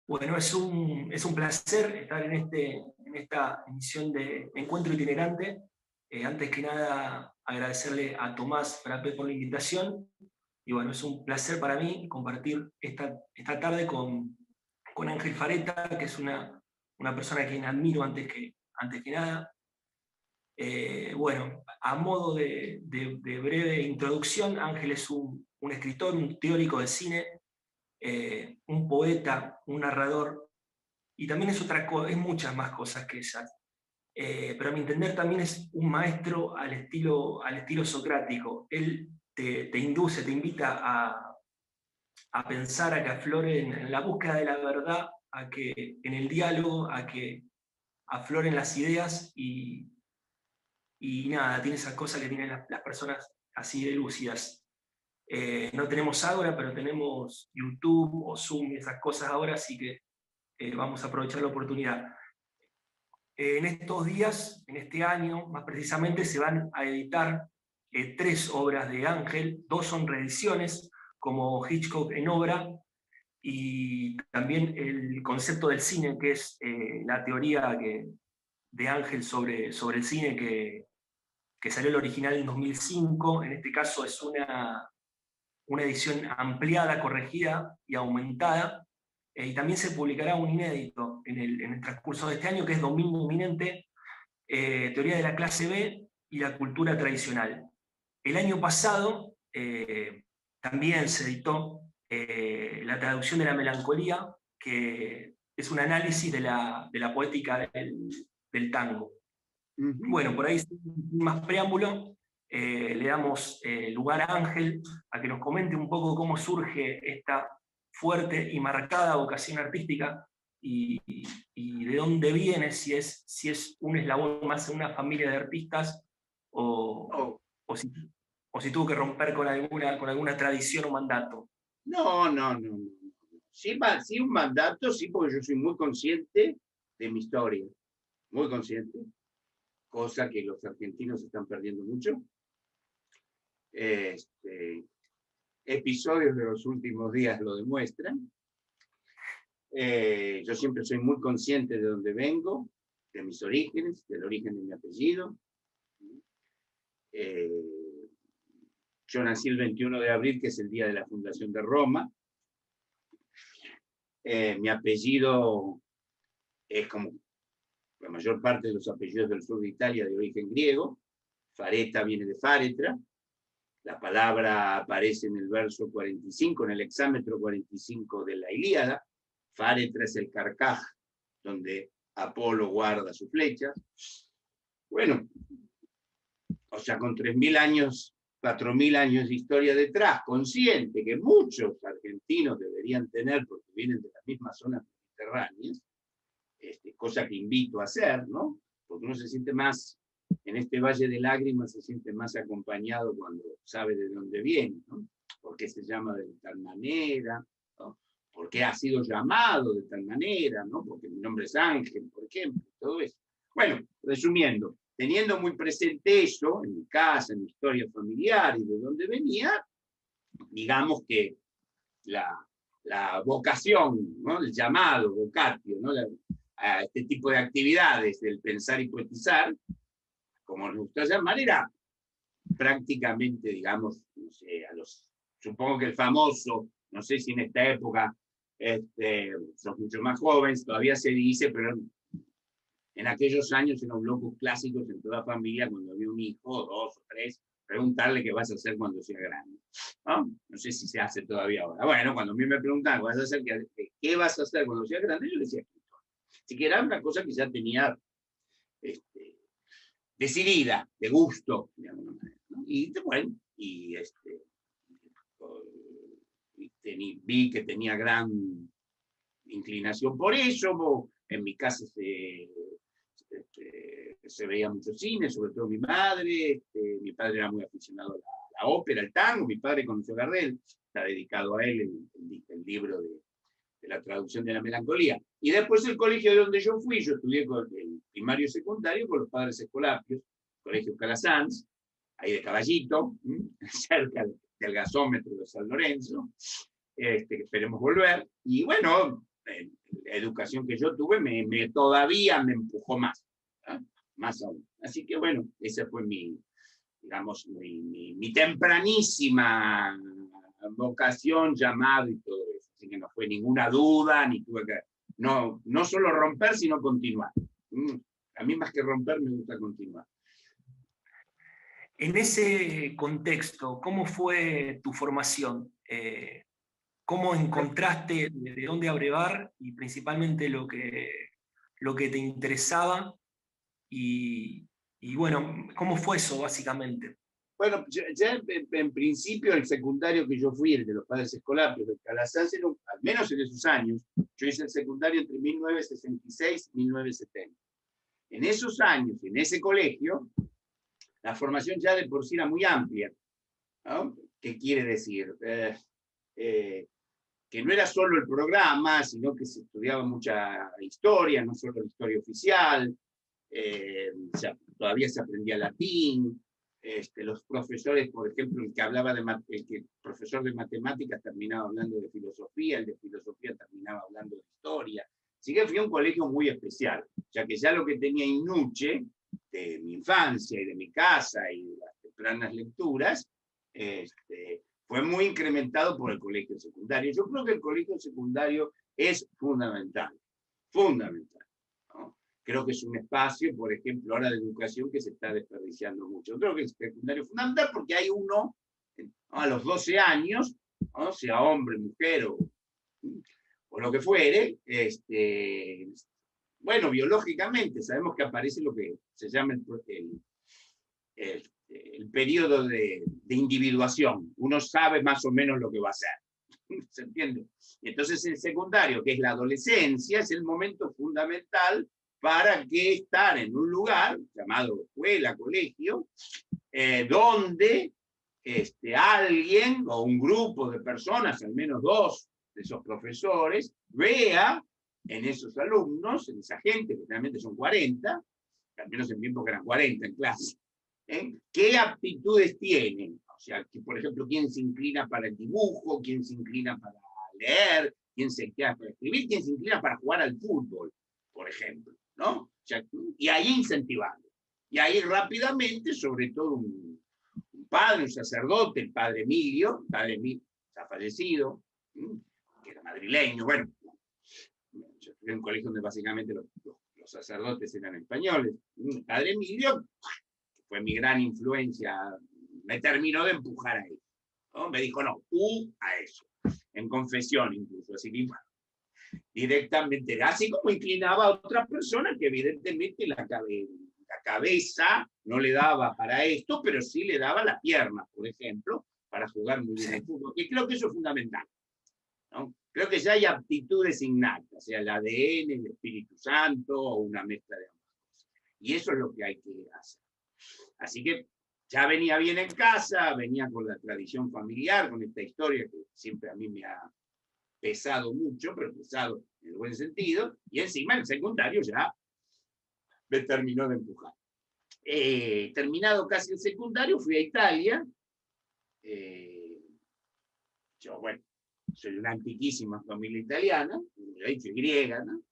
Bueno, es un placer estar en esta emisión de Encuentro Itinerante. Antes que nada, agradecerle a Tomás Frappé por la invitación. Y bueno, es un placer para mí compartir esta tarde con Ángel Fareta, que es una persona a quien admiro antes que nada. Bueno, a modo de breve introducción, Ángel es un escritor, un teórico de cine, un poeta, un narrador, y también es muchas más cosas que esas. Pero a mi entender también es un maestro al estilo socrático. Él te induce, te invita a pensar, a que aflore en la búsqueda de la verdad, a que en el diálogo, a que afloren las ideas y nada, tiene esas cosas que tienen las personas así de lúcidas. No tenemos Ágora, pero tenemos YouTube o Zoom y esas cosas ahora, así que vamos a aprovechar la oportunidad. En estos días, en este año más precisamente, se van a editar 3 obras de Ángel. 2 son reediciones, como Hitchcock en obra, y también el concepto del cine, que es la teoría de Ángel sobre el cine, que salió el original en 2005. En este caso es una edición ampliada, corregida y aumentada. Y también se publicará un inédito en el transcurso de este año, que es Dominio Inminente, Teoría de la Clase B y la Cultura Tradicional. El año pasado también se editó la traducción de la melancolía, que es un análisis de la poética del tango. Bueno, por ahí, sin más preámbulo, le damos lugar a Ángel a que nos comente un poco cómo surge esta fuerte y marcada vocación artística y de dónde viene, si es un eslabón más en una familia de artistas o, No, o si, o si tuvo que romper con alguna tradición o mandato. no, no, no, no. Sí, sí, un mandato, sí, porque yo soy muy consciente de mi historia, muy consciente, cosa que los argentinos están perdiendo mucho. Este, Episodios de los últimos días lo demuestran. Yo siempre soy muy consciente de dónde vengo, de mis orígenes, del origen de mi apellido. Eh, yo nací el 21 de abril, que es el día de la fundación de Roma. Mi apellido es como la mayor parte de los apellidos del sur de Italia de origen griego. Fareta viene de Faretra. La palabra aparece en el verso 45, en el hexámetro 45 de la Ilíada. Faretra es el carcaj donde Apolo guarda sus flechas. Bueno, o sea, con 3.000 años, 4.000 años de historia detrás, consciente que muchos argentinos deberían tener porque vienen de las mismas zonas mediterráneas, cosa que invito a hacer, ¿no? Porque uno se siente más, en este valle de lágrimas, se siente más acompañado cuando sabe de dónde viene, ¿no? ¿Por qué se llama de tal manera? ¿No? ¿Por qué ha sido llamado de tal manera? ¿No? Porque mi nombre es Ángel, por ejemplo, todo eso. Bueno, resumiendo, teniendo muy presente eso, en mi casa, en mi historia familiar y de dónde venía, digamos que la vocación, ¿no? El llamado, vocatio, ¿no? A este tipo de actividades del pensar y poetizar, como nos gusta llamar, era prácticamente, digamos, no sé, supongo que el famoso, no sé si en esta época son mucho más jóvenes, todavía se dice, pero en aquellos años eran locos clásicos en toda familia, cuando había un hijo, 2 o 3, preguntarle qué vas a hacer cuando sea grande. ¿No? No sé si se hace todavía ahora. Bueno, cuando a mí me preguntaban qué vas a hacer cuando sea grande, yo decía escritor. Así que era una cosa que ya tenía decidida, de gusto, de alguna manera. ¿No? Y bueno, vi que tenía gran inclinación por eso. En mi casa se veía mucho cine, sobre todo mi madre. Mi padre era muy aficionado a la ópera, al tango. Mi padre conoció a Gardel, está dedicado a él el libro de la traducción de la melancolía. Y después el colegio de donde yo fui, yo estudié el primario y secundario con los padres escolapios, Colegio Calasanz, ahí de Caballito, cerca del gasómetro de San Lorenzo, que esperemos volver. Y bueno, la educación que yo tuve todavía me empujó más, ¿eh? Más aún. Así que bueno, esa fue digamos, mi tempranísima vocación, llamado y todo eso. Así que no fue ninguna duda, ni tuve que, no solo romper, sino continuar. A mí más que romper me gusta continuar. En ese contexto, ¿cómo fue tu formación? ¿Cómo encontraste de dónde abrevar y principalmente lo que te interesaba? Y bueno, ¿cómo fue eso básicamente? Bueno, ya en principio el secundario que yo fui, el de los padres escolares de Calasanz, al menos en esos años, yo hice el secundario entre 1966 y 1970. En esos años, en ese colegio, la formación ya de por sí era muy amplia, ¿no? ¿Qué quiere decir? Que no era solo el programa, sino que se estudiaba mucha historia, no solo la historia oficial, todavía se aprendía latín, los profesores, por ejemplo, el profesor de matemáticas terminaba hablando de filosofía, el de filosofía terminaba hablando de historia. Así que fui a un colegio muy especial, ya que ya lo que tenía Inuche, de mi infancia y de mi casa y de las tempranas lecturas, fue muy incrementado por el colegio secundario. Yo creo que el colegio secundario es fundamental, fundamental, ¿no? Creo que es un espacio, por ejemplo, ahora de educación que se está desperdiciando mucho. Creo que el secundario es fundamental porque hay uno, ¿no? A los 12 años, ¿no? Sea hombre, mujer o lo que fuere, bueno, biológicamente sabemos que aparece lo que se llama el periodo de individuación. Uno sabe más o menos lo que va a hacer. ¿Se entiende? Entonces el secundario, que es la adolescencia, es el momento fundamental para que estar en un lugar llamado escuela, colegio, donde alguien o un grupo de personas, al menos dos de esos profesores, vea en esos alumnos, en esa gente, que realmente son 40, al menos en mi época eran 40 en clase, ¿qué aptitudes tienen? O sea, que, por ejemplo, quién se inclina para el dibujo, quién se inclina para leer, quién se inclina para escribir, quién se inclina para jugar al fútbol, por ejemplo, ¿no? O sea, y ahí incentivarlo. Y ahí rápidamente, sobre todo un padre, un sacerdote, el padre Emilio está fallecido, que era madrileño, bueno, yo estudié en un colegio donde básicamente los sacerdotes eran españoles. El padre Emilio, que fue mi gran influencia, me terminó de empujar a eso, ¿no? Me dijo, no, tú a eso, en confesión incluso, así que directamente, así como inclinaba a otras personas que evidentemente la cabeza no le daba para esto, pero sí le daba las piernas, por ejemplo, para jugar muy bien al fútbol. Y creo que eso es fundamental, ¿no? Creo que ya hay aptitudes innatas, sea el ADN, el Espíritu Santo o una mezcla de ambas cosas. Y eso es lo que hay que hacer. Así que ya venía bien en casa, venía con la tradición familiar, con esta historia que siempre a mí me ha pesado mucho, pero pesado en el buen sentido, y encima el secundario ya me terminó de empujar. Terminado casi el secundario, fui a Italia. Yo, bueno, soy de una antiquísima familia italiana, de hecho griega, ¿no?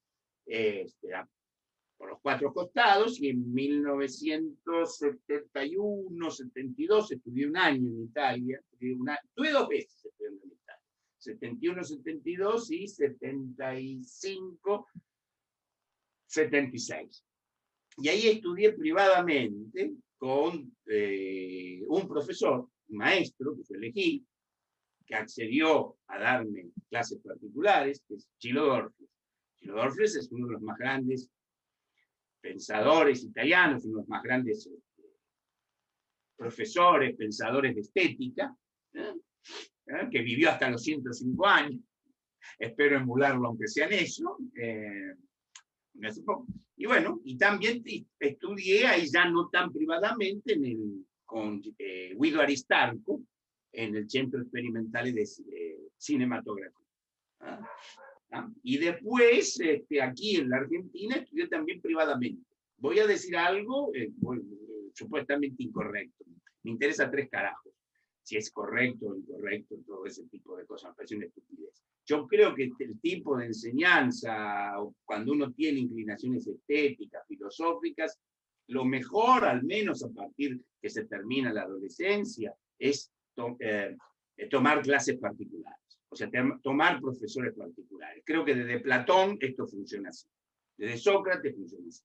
Por los cuatro costados, y en 1971, 72, estudié un año en Italia, estuve 2 veces estudiando en Italia, 71, 72 y 75, 76. Y ahí estudié privadamente con un profesor, un maestro que yo elegí, que accedió a darme clases particulares, que es Cilo Dorfles. Cilo Dorfles es uno de los más grandes pensadores italianos, uno de los más grandes profesores, pensadores de estética, que vivió hasta los 105 años. Espero emularlo, aunque sea en eso. Y bueno, y también estudié ahí ya no tan privadamente con Guido Aristarco en el Centro Experimentale de Cinematografía. Y después, aquí en la Argentina, estudié también privadamente. Voy a decir algo supuestamente incorrecto. Me interesa 3 carajos. Si es correcto o incorrecto, todo ese tipo de cosas. Me parece una estupidez. Yo creo que el tipo de enseñanza, cuando uno tiene inclinaciones estéticas, filosóficas, lo mejor, al menos a partir que se termina la adolescencia, es tomar clases particulares. O sea, tomar profesores particulares. Creo que desde Platón esto funciona así. Desde Sócrates funciona así.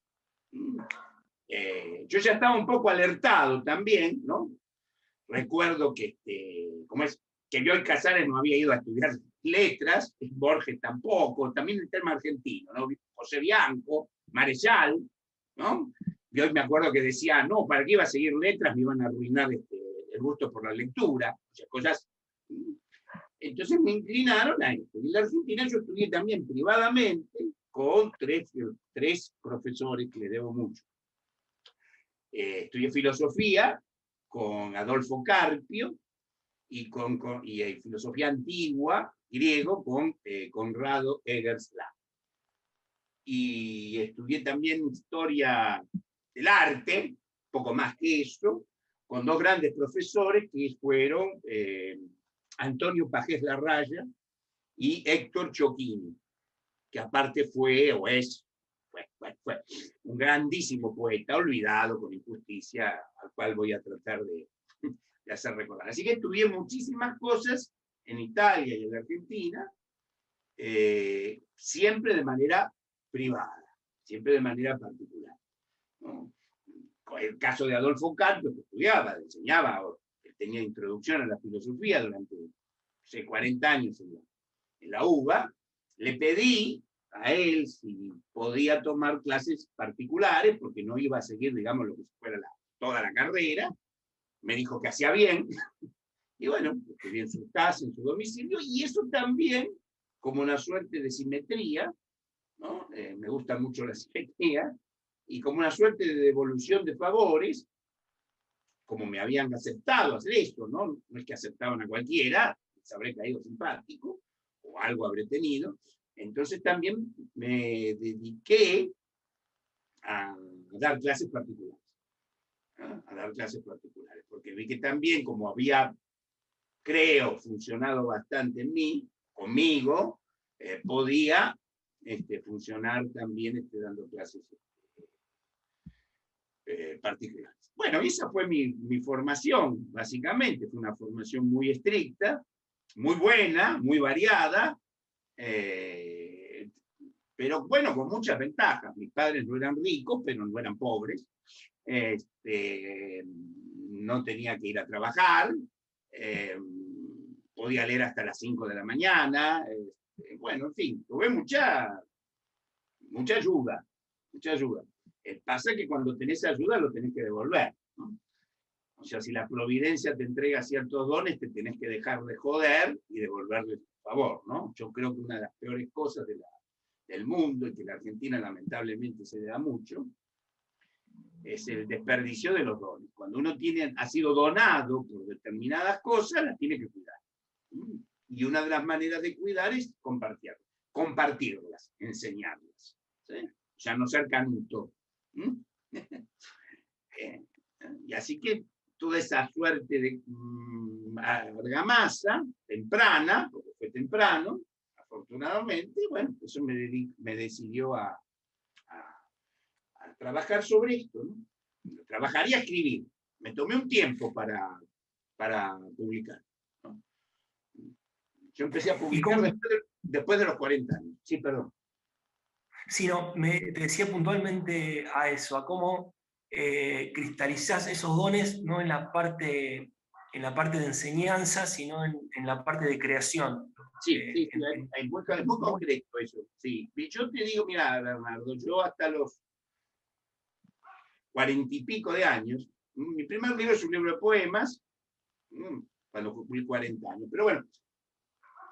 Yo ya estaba un poco alertado también, ¿no? Recuerdo que, que Bioy Casares no había ido a estudiar letras, Borges tampoco, también el tema argentino, ¿no? José Bianco, Marechal, ¿no? Bioy me acuerdo que decía, no, ¿para qué iba a seguir letras? Me iban a arruinar el gusto por la lectura, o sea, cosas. Entonces me inclinaron a esto. Y en la Argentina yo estudié también privadamente con tres profesores que le debo mucho. Estudié filosofía con Adolfo Carpio y filosofía antigua, griego, con Conrado Egersland. Y estudié también historia del arte, poco más que eso, con dos grandes profesores que fueron Antonio Pajés Larraya y Héctor Chocchini, que aparte fue un grandísimo poeta, olvidado con injusticia, al cual voy a tratar de hacer recordar. Así que estudié muchísimas cosas en Italia y en Argentina, siempre de manera privada, siempre de manera particular, ¿no? El caso de Adolfo Carpio, que estudiaba, enseñaba, tenía introducción a la filosofía durante 40 años en la UBA, le pedí a él si podía tomar clases particulares, porque no iba a seguir, digamos, lo que fuera toda la carrera. Me dijo que hacía bien, y bueno, estudié en su casa, en su domicilio, y eso también, como una suerte de simetría, ¿no? Me gusta mucho la simetría, y como una suerte de devolución de favores, como me habían aceptado hacer esto, ¿no? No es que aceptaban a cualquiera, les habré caído simpático, o algo habré tenido. Entonces también me dediqué a dar clases particulares. ¿No? A dar clases particulares, porque vi que también, como había, creo, funcionado bastante en mí, conmigo, podía funcionar también dando clases particulares. Bueno, esa fue mi formación, básicamente. Fue una formación muy estricta, muy buena, muy variada, pero bueno, con muchas ventajas. Mis padres no eran ricos, pero no eran pobres. No tenía que ir a trabajar, podía leer hasta las 5 de la mañana. Bueno, en fin, tuve mucha ayuda, mucha ayuda. Pasa que cuando tenés ayuda lo tenés que devolver, ¿no? O sea, si la providencia te entrega ciertos dones, te tenés que dejar de joder y devolverle el favor, ¿no? Yo creo que una de las peores cosas del mundo, y que la Argentina lamentablemente se le da mucho, es el desperdicio de los dones. Cuando uno ha sido donado por determinadas cosas, las tiene que cuidar. Y una de las maneras de cuidar es compartirlas, enseñarlas, ¿sí? O sea, no ser canuto. Y así que toda esa suerte de argamasa, temprana, porque fue temprano, afortunadamente, bueno, eso me decidió a trabajar sobre esto, ¿no? Trabajar y a escribir. Me tomé un tiempo para publicar, ¿no? Yo empecé a publicar después de los 40 años. Sí, perdón. Sí, no, te decía puntualmente a eso, a cómo cristalizás esos dones, no en la parte de enseñanza, sino en la parte de creación. Sí, es muy concreto eso. Sí. Yo te digo, mira, Bernardo, yo hasta los 40 y pico de años, mi primer libro es un libro de poemas, cuando cumplí 40 años, pero bueno,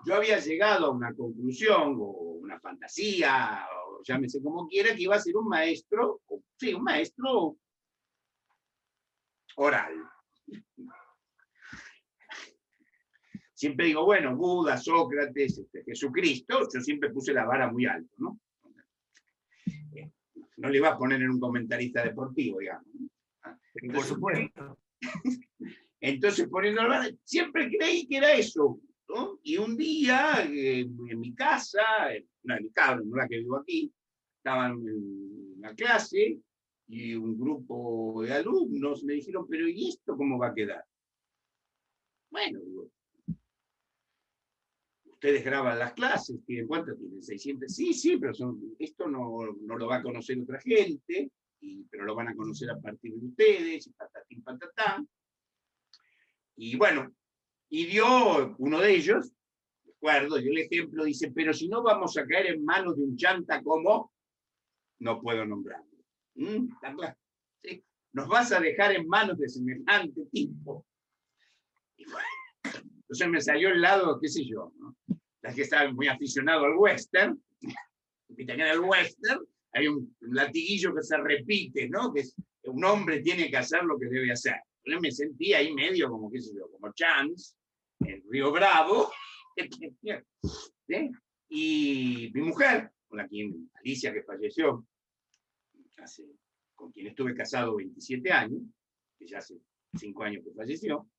yo había llegado a una conclusión, o una fantasía, o llámese como quiera, que iba a ser un maestro, un maestro oral. Siempre digo, bueno, Buda, Sócrates, Jesucristo, yo siempre puse la vara muy alto, ¿no? No le iba a poner en un comentarista deportivo, digamos. Entonces, por supuesto. Entonces, poniendo la vara, siempre creí que era eso. ¿no? Y un día, en mi casa, no, en mi casa, no la que vivo aquí, estaban en la clase y un grupo de alumnos me dijeron, pero ¿y esto cómo va a quedar? Bueno, digo, ustedes graban las clases, ¿tienen cuánto? Tienen 600. Sí, sí, pero esto no lo va a conocer otra gente, pero lo van a conocer a partir de ustedes, y patatín, patatán. Y bueno, y dio uno de ellos, recuerdo, dio el ejemplo, dice, pero si no vamos a caer en manos de un chanta como, no puedo nombrarlo. ¿Está claro? ¿Sí? Nos vas a dejar en manos de semejante tipo. Y bueno, entonces me salió el lado, qué sé yo, ¿no? La que estaba muy aficionado al western, y en el western hay un latiguillo que se repite, ¿no? Que es, un hombre tiene que hacer lo que debe hacer. Yo me sentí ahí medio como, qué sé yo, como Chance, en Río Bravo, ¿sí? Y mi mujer, con la quien, Alicia, que falleció, con quien estuve casado 27 años, que ya hace 5 años que falleció,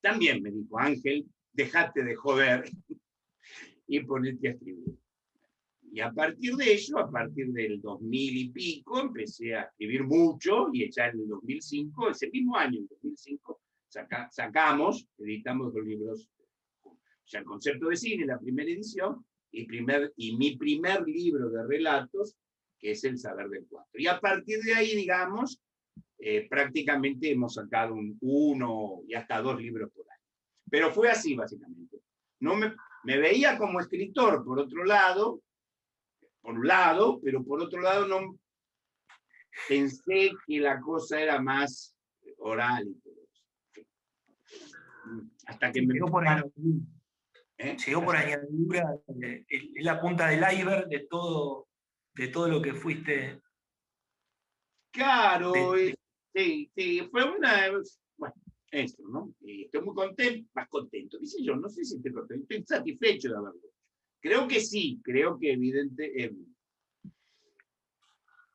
también me dijo, Ángel, dejate de joder y ponete a escribir. Y a partir de eso, a partir del 2000 y pico, empecé a escribir mucho y ya en el 2005, ese mismo año, en 2005, editamos 2 libros, o sea, el concepto de cine, la primera edición, y mi primer libro de relatos, que es El saber del cuatro. Y a partir de ahí, digamos, prácticamente hemos sacado 1 y hasta 2 libros por año. Pero fue así, básicamente. No me veía como escritor, por un lado, pero por otro lado no pensé que la cosa era más oral. Hasta que me... Llegó por añadidura, es la punta del iceberg de todo lo que fuiste. Claro, sí, fue una... Bueno, esto, ¿no? Estoy muy contento, más contento, dice yo, no sé si estoy contento, estoy satisfecho de haberlo. Creo que sí, creo que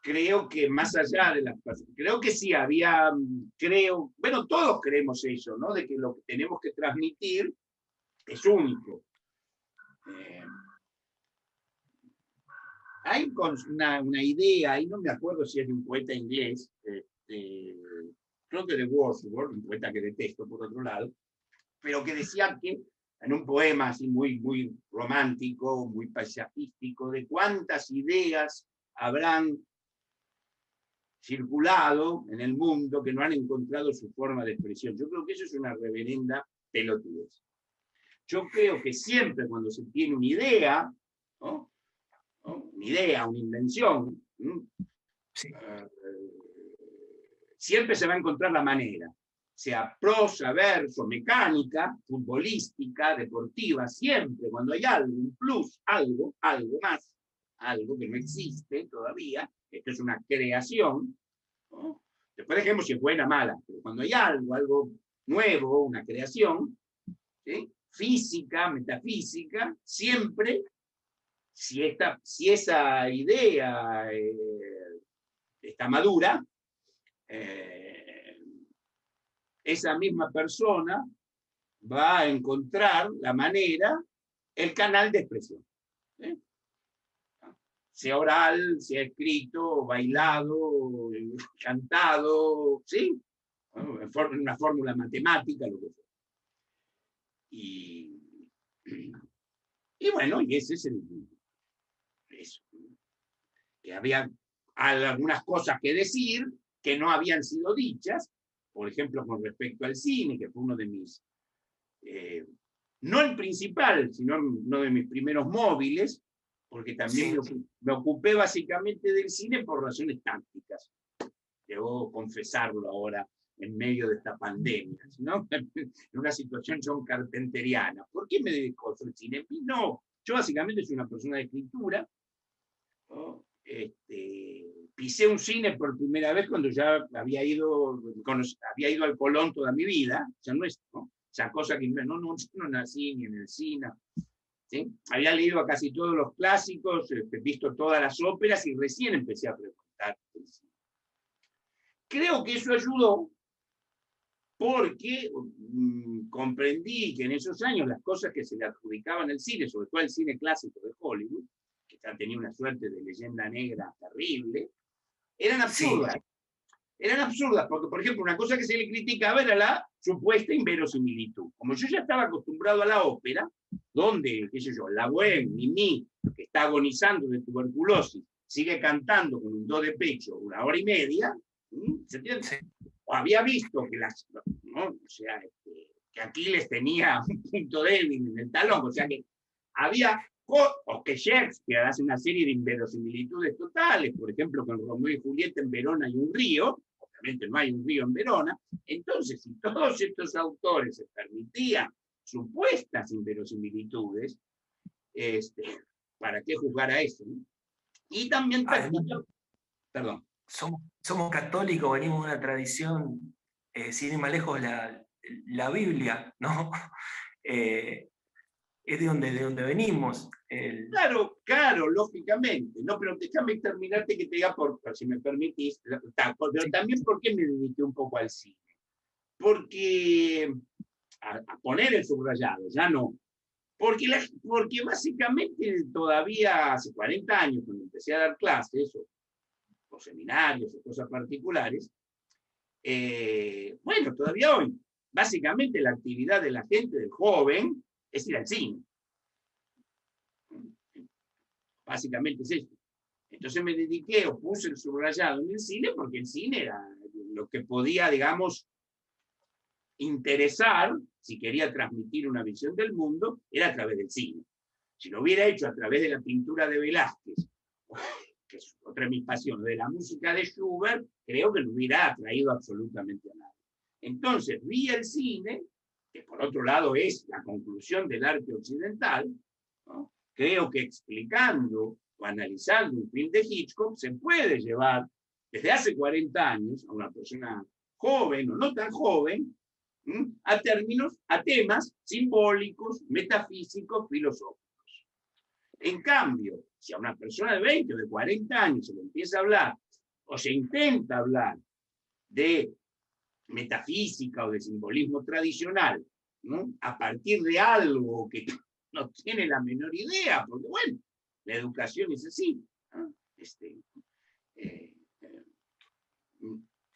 creo que más allá de las personas, creo que sí había, bueno, todos creemos eso, ¿no? De que lo que tenemos que transmitir es único. Hay una idea, y no me acuerdo si es de un poeta inglés, creo que de Wordsworth, un poeta que detesto por otro lado, pero que decía que en un poema así muy, muy romántico, muy paisajístico, de cuántas ideas habrán circulado en el mundo que no han encontrado su forma de expresión. Yo creo que eso es una reverenda pelotudez. Yo creo que siempre cuando se tiene una idea, ¿no? Una idea, una invención, sí. Siempre se va a encontrar la manera, sea prosa, verso, mecánica, futbolística, deportiva, siempre cuando hay algo, un plus, algo más, algo que no existe todavía, esto es una creación, ¿no? Después dejemos si es buena o mala, pero cuando hay algo nuevo, una creación, ¿sí? Física, metafísica, siempre, si esa idea está madura, esa misma persona va a encontrar la manera, el canal de expresión. Sea oral, sea escrito, bailado, cantado, ¿sí? En una fórmula matemática, lo que sea. Y bueno, y ese es eso. Que había algunas cosas que decir que no habían sido dichas, por ejemplo, con respecto al cine, que fue uno de mis, no el principal, sino uno de mis primeros móviles, porque también sí, me ocupé básicamente del cine por razones tácticas. Debo confesarlo ahora, en medio de esta pandemia, ¿no? En una situación John carpenteriana. ¿Por qué me dedico al cine? No, yo básicamente soy una persona de escritura, ¿no? Pisé un cine por primera vez cuando ya había ido al Colón toda mi vida, ya no es, ¿no? Esa cosa que no nací ni en el cine, ¿sí? Había leído a casi todos los clásicos, visto todas las óperas y recién empecé a frecuentar el cine. Creo que eso ayudó porque comprendí que en esos años las cosas que se le adjudicaban al cine, sobre todo el cine clásico de Hollywood, que ya tenía una suerte de leyenda negra terrible, eran Sí, absurdas. Eran absurdas, porque, por ejemplo, una cosa que se le criticaba era la supuesta inverosimilitud. Como yo ya estaba acostumbrado a la ópera, donde, qué sé yo, la Bohème, Mimi, que está agonizando de tuberculosis, sigue cantando con un do de pecho 1 hora y media, ¿se entiende? sí. O había visto que ¿no? O sea, que Aquiles tenía un punto débil en el talón, o sea que había, o que Shakespeare hace una serie de inverosimilitudes totales, por ejemplo, con Romeo y Julieta en Verona hay un río, obviamente no hay un río en Verona, entonces si todos estos autores se permitían supuestas inverosimilitudes, ¿para qué juzgar a eso? ¿No? Y también, Además, perdón. somos católicos, venimos de una tradición, sin ir más lejos, la Biblia, ¿no? Es de donde venimos. Claro, claro, lógicamente, no, pero déjame terminarte que te diga, por si me permitís, pero Sí, también por qué me dediqué un poco al cine. Porque, a poner el subrayado, ya no, porque básicamente todavía hace 40 años, cuando empecé a dar clases, o seminarios, o cosas particulares, bueno, todavía hoy, básicamente la actividad de la gente, del joven, es ir al cine. Básicamente es eso. Entonces me dediqué o puse el subrayado en el cine porque el cine era lo que podía, digamos, interesar, si quería transmitir una visión del mundo, era a través del cine. Si lo hubiera hecho a través de la pintura de Velázquez, que es otra de mis pasiones, de la música de Schubert, creo que no hubiera atraído absolutamente a nadie. Entonces vi el cine, que por otro lado es la conclusión del arte occidental, ¿no? Creo que explicando o analizando un film de Hitchcock se puede llevar desde hace 40 años a una persona joven o no tan joven a términos, a temas simbólicos, metafísicos, filosóficos. En cambio, si a una persona de 20 o de 40 años se le empieza a hablar o se intenta hablar de metafísica o de simbolismo tradicional, ¿no? A partir de algo que no tiene la menor idea, porque bueno, la educación es así, ¿no?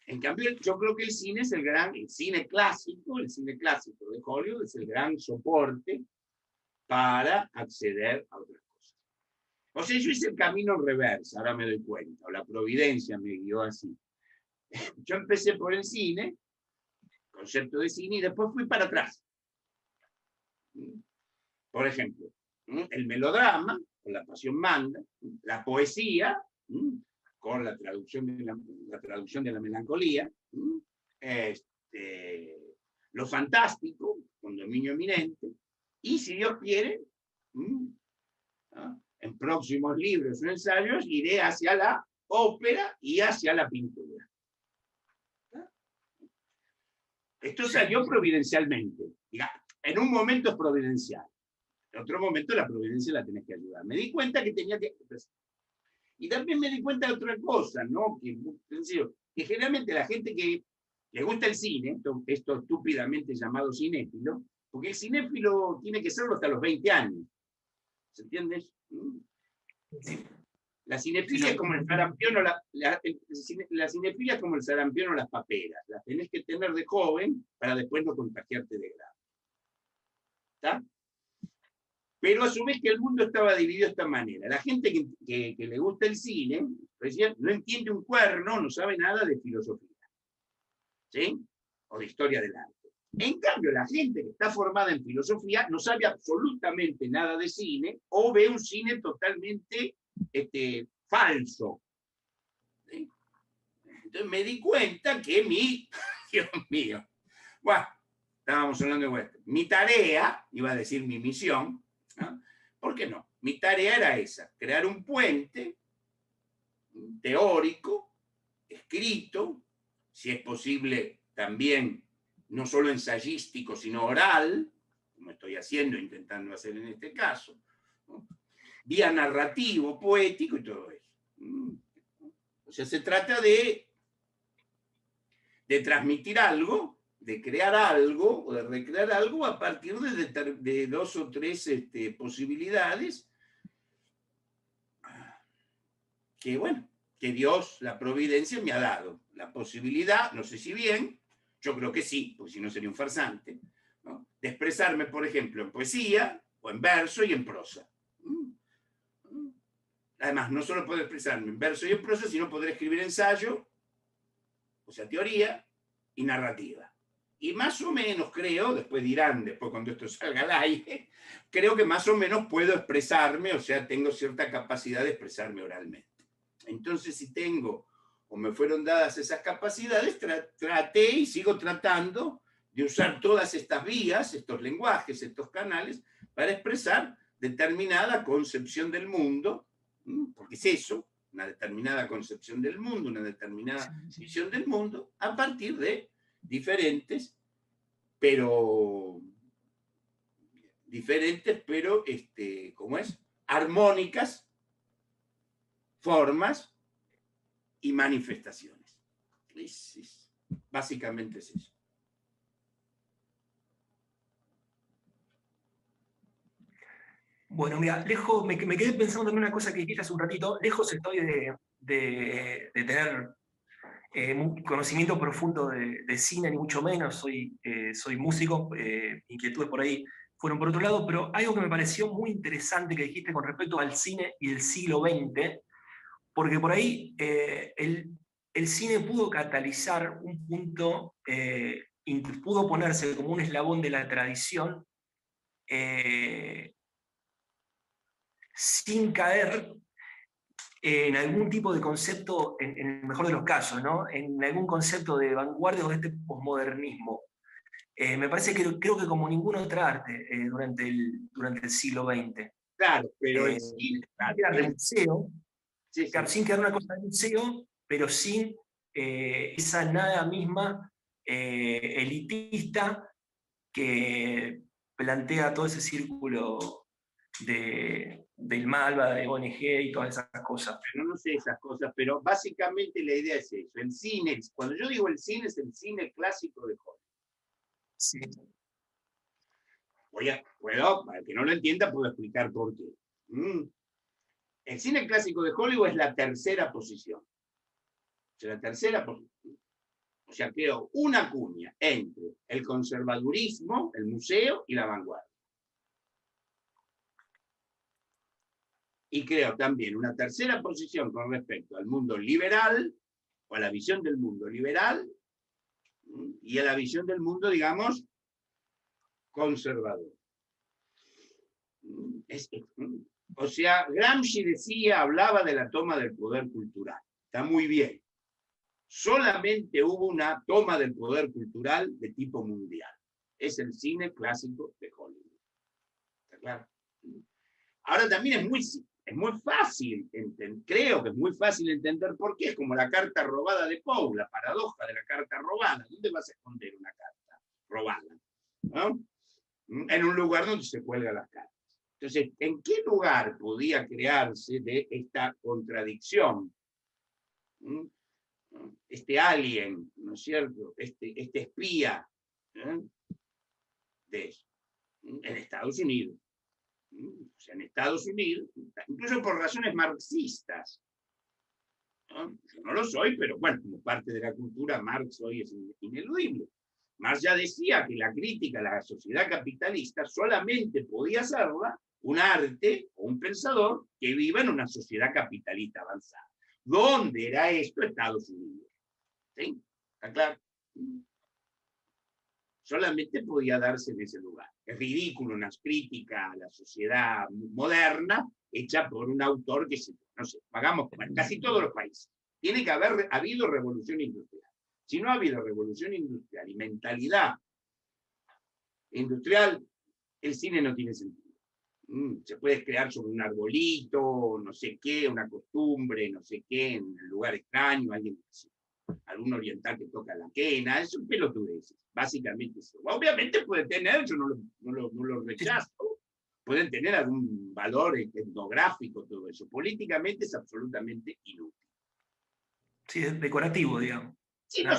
En cambio, yo creo que el cine es el cine clásico de Hollywood es el gran soporte para acceder a otras cosas. O sea, yo hice el camino reverso, ahora me doy cuenta, o la providencia me guió así. Yo empecé por el cine, concepto de cine, y después fui para atrás. Por ejemplo, el melodrama, con La Pasión Manda, la poesía, con la traducción de la melancolía, lo fantástico, con dominio eminente, y si Dios quiere, en próximos libros o ensayos, iré hacia la ópera y hacia la pintura. Esto salió providencialmente. En un momento es providencial. En otro momento la providencia la tenés que ayudar. Me di cuenta que tenía que... Y también me di cuenta de otra cosa, ¿no? Que generalmente la gente que le gusta el cine, esto estúpidamente llamado cinéfilo, porque el cinéfilo tiene que serlo hasta los 20 años. ¿Se entiende? sí. La cinefilia es como el sarampión o la cinefilia es como el sarampión o las paperas. Las tenés que tener de joven para después no contagiarte de grado. ¿Está? Pero a su vez que el mundo estaba dividido de esta manera. La gente que le gusta el cine, no entiende un cuerno, no sabe nada de filosofía, ¿sí? O de historia del arte. En cambio, la gente que está formada en filosofía no sabe absolutamente nada de cine o ve un cine totalmente falso. ¿Sí? Entonces me di cuenta que Dios mío, bueno, estábamos hablando de western. Mi tarea, iba a decir mi misión, ¿no? ¿Por qué no? Mi tarea era esa, crear un puente teórico, escrito, si es posible también no solo ensayístico, sino oral, como estoy haciendo, intentando hacer en este caso, ¿no? Vía narrativo, poético y todo eso. O sea, se trata de transmitir algo de crear algo o de recrear algo a partir de dos o tres posibilidades que, bueno, que Dios, la providencia, me ha dado. La posibilidad, no sé si bien, yo creo que sí, porque si no sería un farsante, ¿no?, de expresarme, por ejemplo, en poesía, o en verso y en prosa. Además, no solo puedo expresarme en verso y en prosa, sino poder escribir ensayo, o sea, teoría y narrativa. Y más o menos creo, después dirán, después cuando esto salga al aire, creo que más o menos puedo expresarme, o sea, tengo cierta capacidad de expresarme oralmente. Entonces, si tengo o me fueron dadas esas capacidades, traté y sigo tratando de usar todas estas vías, estos lenguajes, estos canales, para expresar determinada concepción del mundo, porque es eso, una determinada concepción del mundo, una determinada visión del mundo, a partir de diferentes, pero ¿cómo es? Armónicas formas y manifestaciones. Básicamente es eso. Bueno, mira, lejos, me quedé pensando también una cosa que dijiste hace un ratito, lejos estoy de tener un conocimiento profundo de cine, ni mucho menos, soy músico, inquietudes por ahí fueron por otro lado, pero algo que me pareció muy interesante que dijiste con respecto al cine y el siglo XX, porque por ahí el cine pudo catalizar un punto, pudo ponerse como un eslabón de la tradición, sin caer en algún tipo de concepto, en el mejor de los casos, ¿no?, en algún concepto de vanguardia o de este posmodernismo. Me parece que creo que como ninguna otra arte durante el siglo XX. Claro, pero el cine, claro, De museo, sí, claro, sí. sin quedar una cosa de museo, pero sin esa nada misma elitista que plantea todo ese círculo del Malva, de ONG y todas esas cosas. No sé esas cosas, pero básicamente la idea es eso. El cine, cuando yo digo el cine, es el cine clásico de Hollywood. Sí. Para el que no lo entienda, puedo explicar por qué. El cine clásico de Hollywood es la tercera posición. O sea, la tercera posición. O sea, creo una cuña entre el conservadurismo, el museo y la vanguardia. Y creo también una tercera posición con respecto al mundo liberal, o a la visión del mundo liberal, y a la visión del mundo, digamos, conservador. O sea, Gramsci hablaba de la toma del poder cultural. Está muy bien. Solamente hubo una toma del poder cultural de tipo mundial. Es el cine clásico de Hollywood. ¿Está claro? Ahora también es muy fácil, creo que es muy fácil entender por qué. Es como la carta robada de Poe, la paradoja de la carta robada. ¿Dónde vas a esconder una carta robada? ¿No? En un lugar donde se cuelgan las cartas. Entonces, ¿en qué lugar podía crearse de esta contradicción? Este alien, ¿no es cierto? Este espía, de eso. En Estados Unidos. O sea, en Estados Unidos, incluso por razones marxistas. ¿No? Yo no lo soy, pero bueno, como parte de la cultura, Marx hoy es ineludible. Marx ya decía que la crítica a la sociedad capitalista solamente podía hacerla un arte o un pensador que viva en una sociedad capitalista avanzada. ¿Dónde era esto? Estados Unidos. ¿Sí? ¿Está claro? Solamente podía darse en ese lugar. Es ridículo una crítica a la sociedad moderna hecha por un autor que, no sé, pagamos como en casi todos los países. Tiene que haber habido revolución industrial. Si no ha habido revolución industrial y mentalidad industrial, el cine no tiene sentido. Se puede crear sobre un arbolito, no sé qué, una costumbre, no sé qué, en un lugar extraño, alguien así. Algún oriental que toca la quena, es un pelotudeces, básicamente eso. Obviamente puede tener, yo no lo rechazo, pueden tener algún valor etnográfico, todo eso. Políticamente es absolutamente inútil. Sí, es decorativo, digamos. Sí, no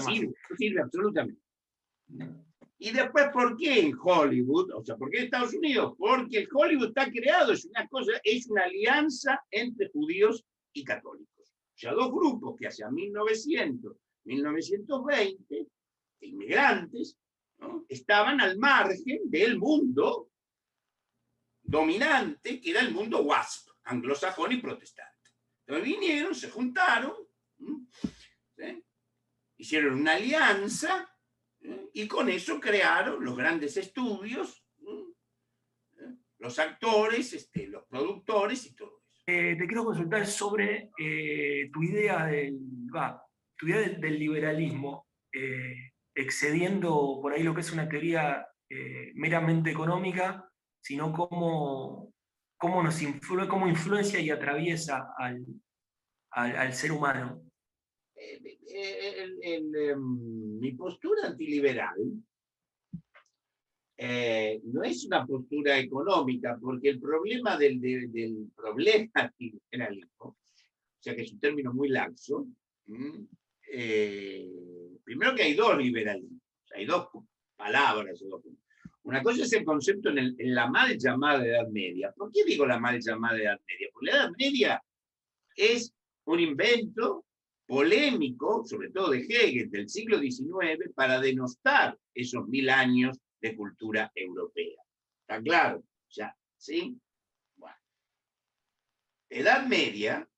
sirve absolutamente. Y después, ¿por qué en Hollywood? O sea, ¿por qué en Estados Unidos? Porque el Hollywood está creado, es una cosa, es una alianza entre judíos y católicos. O sea, dos grupos que hacia 1900, 1920, inmigrantes, ¿no?, estaban al margen del mundo dominante, que era el mundo WASP, anglosajón y protestante. Entonces vinieron, se juntaron, ¿sí?, hicieron una alianza, y con eso crearon los grandes estudios, los actores, los productores y todo eso. Te quiero consultar sobre tu idea del liberalismo, excediendo por ahí lo que es una teoría meramente económica, sino cómo cómo influencia y atraviesa al ser humano. Mi postura antiliberal no es una postura económica, porque el problema del problema antiliberalismo, o sea que es un término muy laxo, primero que hay dos liberalismos, hay dos palabras. Una cosa es el concepto en la mal llamada Edad Media. ¿Por qué digo la mal llamada Edad Media? Porque la Edad Media es un invento polémico, sobre todo de Hegel, del siglo XIX, para denostar esos 1000 años de cultura europea. ¿Está claro? ¿Ya? ¿Sí? Bueno. Edad Media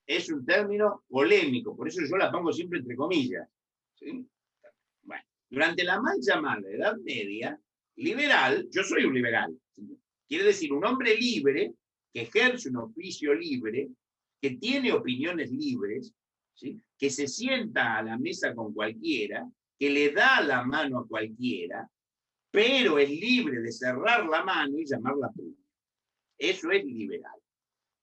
es un término polémico, por eso yo la pongo siempre entre comillas. ¿Sí? Bueno, durante la mal llamada Edad Media, liberal, yo soy un liberal, quiere decir un hombre libre, que ejerce un oficio libre, que tiene opiniones libres, ¿sí?, que se sienta a la mesa con cualquiera, que le da la mano a cualquiera, pero es libre de cerrar la mano y llamarla puño. Eso es liberal,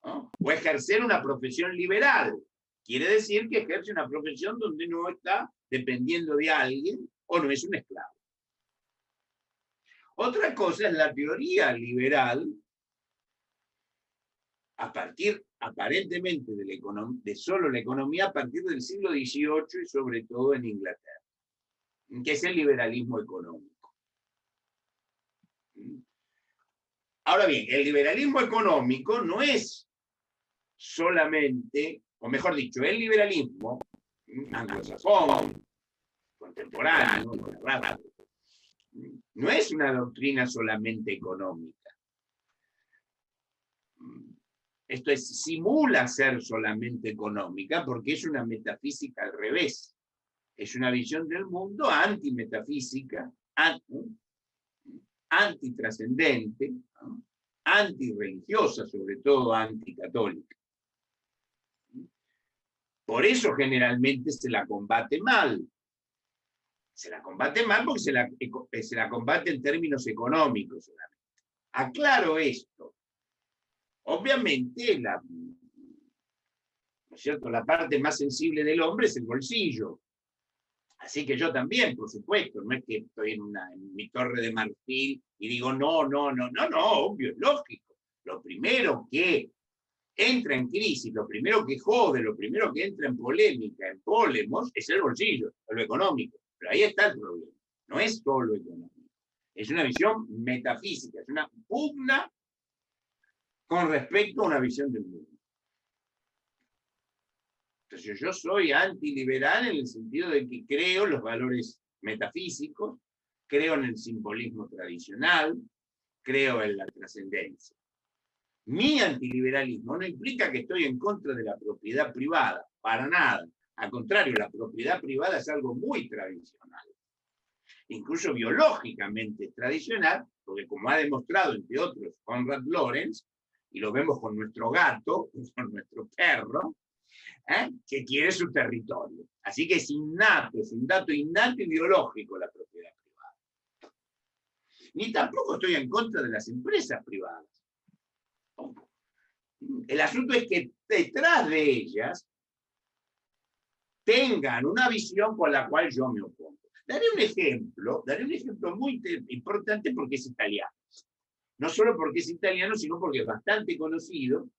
¿no? O ejercer una profesión liberal. Quiere decir que ejerce una profesión donde no está dependiendo de alguien o no es un esclavo. Otra cosa es la teoría liberal, a partir aparentemente de solo la economía a partir del siglo XVIII y sobre todo en Inglaterra, que es el liberalismo económico. Ahora bien, el liberalismo económico no es solamente, o mejor dicho, el liberalismo anglosajón, contemporáneo, no es una doctrina solamente económica. Esto simula ser solamente económica porque es una metafísica al revés. Es una visión del mundo antimetafísica, antitrascendente, antirreligiosa, sobre todo anticatólica. Por eso generalmente se la combate mal. Se la combate mal porque se la combate en términos económicos solamente. Aclaro esto. Obviamente, ¿no es cierto?, la parte más sensible del hombre es el bolsillo. Así que yo también, por supuesto, no es que estoy en mi torre de marfil y digo, no, obvio, es lógico. Lo primero que entra en crisis, lo primero que jode, lo primero que entra en polémica, en pólemos, es el bolsillo, lo económico. Pero ahí está el problema. No es solo económico. Es una visión metafísica, es una pugna con respecto a una visión del mundo. Entonces yo soy antiliberal en el sentido de que creo en los valores metafísicos, creo en el simbolismo tradicional, creo en la trascendencia. Mi antiliberalismo no implica que estoy en contra de la propiedad privada, para nada. Al contrario, la propiedad privada es algo muy tradicional. Incluso biológicamente tradicional, porque como ha demostrado, entre otros, Konrad Lorenz, y lo vemos con nuestro gato, con nuestro perro, que quiere su territorio. Así que es innato, es un dato innato y biológico la propiedad privada. Ni tampoco estoy en contra de las empresas privadas. El asunto es que detrás de ellas tengan una visión con la cual yo me opongo. Daré un ejemplo muy importante porque es italiano. No solo porque es italiano, sino porque es bastante conocido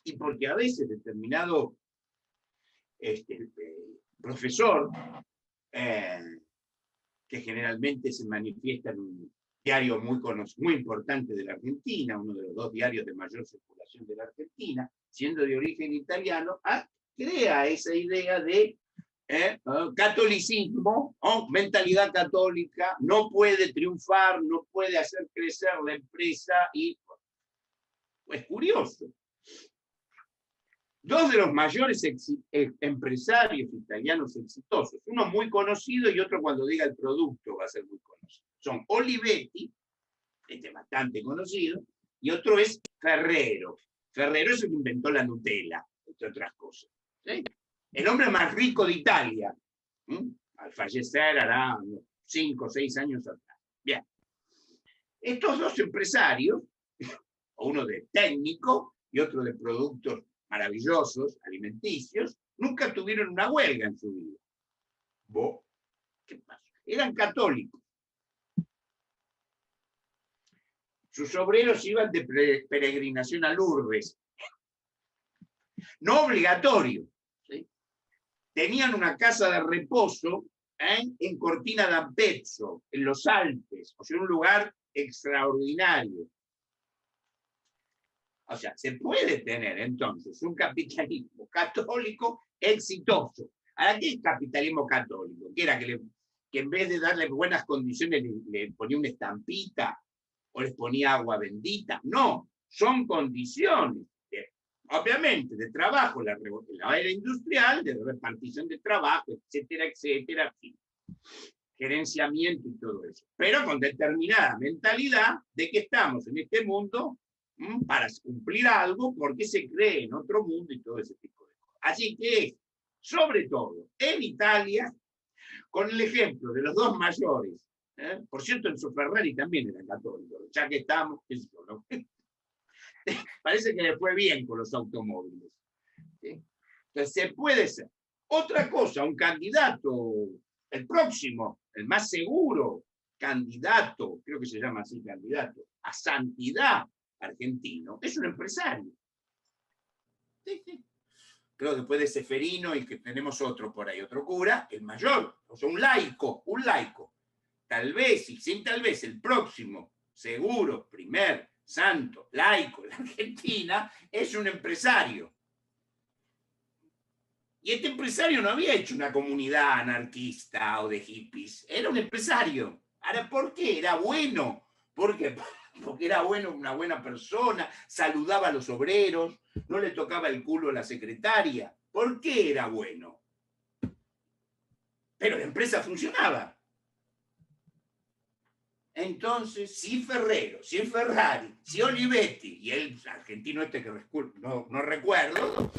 y porque a veces determinado profesor que generalmente se manifiesta en un diario muy importante de la Argentina, uno de los 2 diarios de mayor circulación de la Argentina, siendo de origen italiano, crea esa idea de catolicismo, mentalidad católica, no puede triunfar, no puede hacer crecer la empresa, y pues curioso. 2 de los mayores empresarios italianos exitosos, uno muy conocido y otro cuando diga el producto va a ser muy conocido, son Olivetti, este bastante conocido, y otro es Ferrero. Ferrero es el que inventó la Nutella, entre otras cosas. ¿Sí? El hombre más rico de Italia, al fallecer hará 5 o 6 años atrás. Bien. Estos 2 empresarios, uno de técnico y otro de productos maravillosos, alimenticios, nunca tuvieron una huelga en su vida. ¿Qué pasa? Eran católicos. Sus obreros iban de peregrinación a Lourdes. No obligatorio. ¿Sí? Tenían una casa de reposo en Cortina d'Ampezzo, en los Alpes, o sea, un lugar extraordinario. O sea, se puede tener entonces un capitalismo católico exitoso. ¿Ahora qué es capitalismo católico? ¿Que era que en vez de darle buenas condiciones le ponía una estampita o les ponía agua bendita? No, son condiciones, obviamente, de trabajo, la era industrial, de repartición de trabajo, etcétera, etcétera, gerenciamiento y todo eso. Pero con determinada mentalidad de que estamos en este mundo para cumplir algo, porque se cree en otro mundo y todo ese tipo de cosas. Así que, sobre todo, en Italia, con el ejemplo de los 2 mayores, por cierto, Enzo Ferrari también era católico, ya que estamos, eso, ¿no? Parece que le fue bien con los automóviles. ¿Sí? Entonces, se puede ser. Otra cosa, un candidato, el próximo, el más seguro candidato, creo que se llama así, candidato, a santidad argentino, es un empresario. Sí, sí. Creo que después de Seferino y que tenemos otro por ahí, otro cura, el mayor, o sea, un laico. Tal vez, y sin tal vez, el próximo, seguro, primer santo, laico en la Argentina, es un empresario. Y este empresario no había hecho una comunidad anarquista o de hippies, era un empresario. Ahora, ¿por qué? Era bueno. ¿Por qué? Porque era bueno, una buena persona, saludaba a los obreros, no le tocaba el culo a la secretaria. ¿Por qué era bueno? Pero la empresa funcionaba. Entonces, si Ferrero, si Ferrari, si Olivetti, y el argentino este que no recuerdo,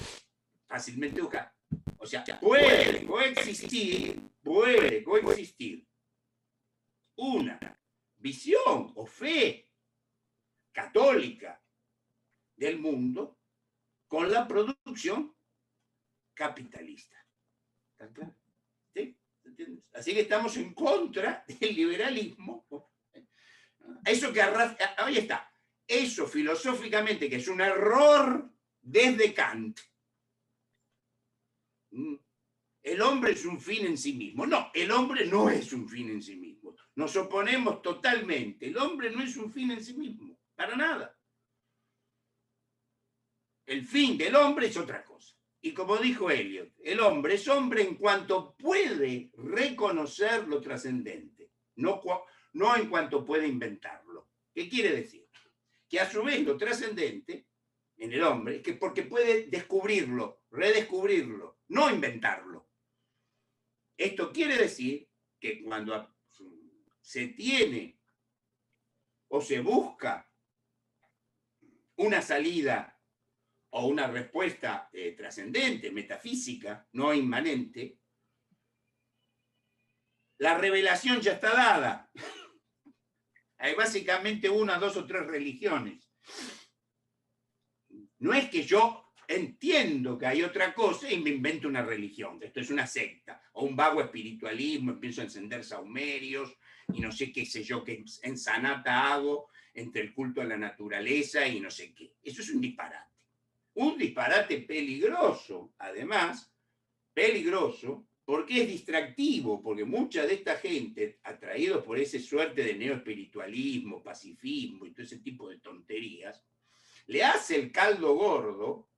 fácilmente buscar. O sea, puede coexistir una visión o fe católica del mundo con la producción capitalista. ¿Está claro? ¿Sí? ¿Entiendes? Así que estamos en contra del liberalismo. Eso que ahí está. Eso filosóficamente que es un error desde Kant. El hombre es un fin en sí mismo. No, el hombre no es un fin en sí mismo. Nos oponemos totalmente. El hombre no es un fin en sí mismo, para nada. El fin del hombre es otra cosa. Y como dijo Eliot, el hombre es hombre en cuanto puede reconocer lo trascendente, no en cuanto puede inventarlo. ¿Qué quiere decir? Que a su vez lo trascendente en el hombre es que porque puede descubrirlo, redescubrirlo, no inventarlo. Esto quiere decir que cuando se tiene o se busca una salida o una respuesta trascendente, metafísica, no inmanente, la revelación ya está dada. Hay básicamente 1, 2 o 3 religiones. No es que yo entiendo que hay otra cosa y me invento una religión. Esto es una secta o un vago espiritualismo, empiezo a encender saumerios y no sé qué sé yo, qué ensanata hago entre el culto a la naturaleza y no sé qué. Eso es un disparate. Un disparate peligroso, además, peligroso, porque es distractivo, porque mucha de esta gente, atraídos por esa suerte de neoespiritualismo, pacifismo y todo ese tipo de tonterías, le hace el caldo gordo,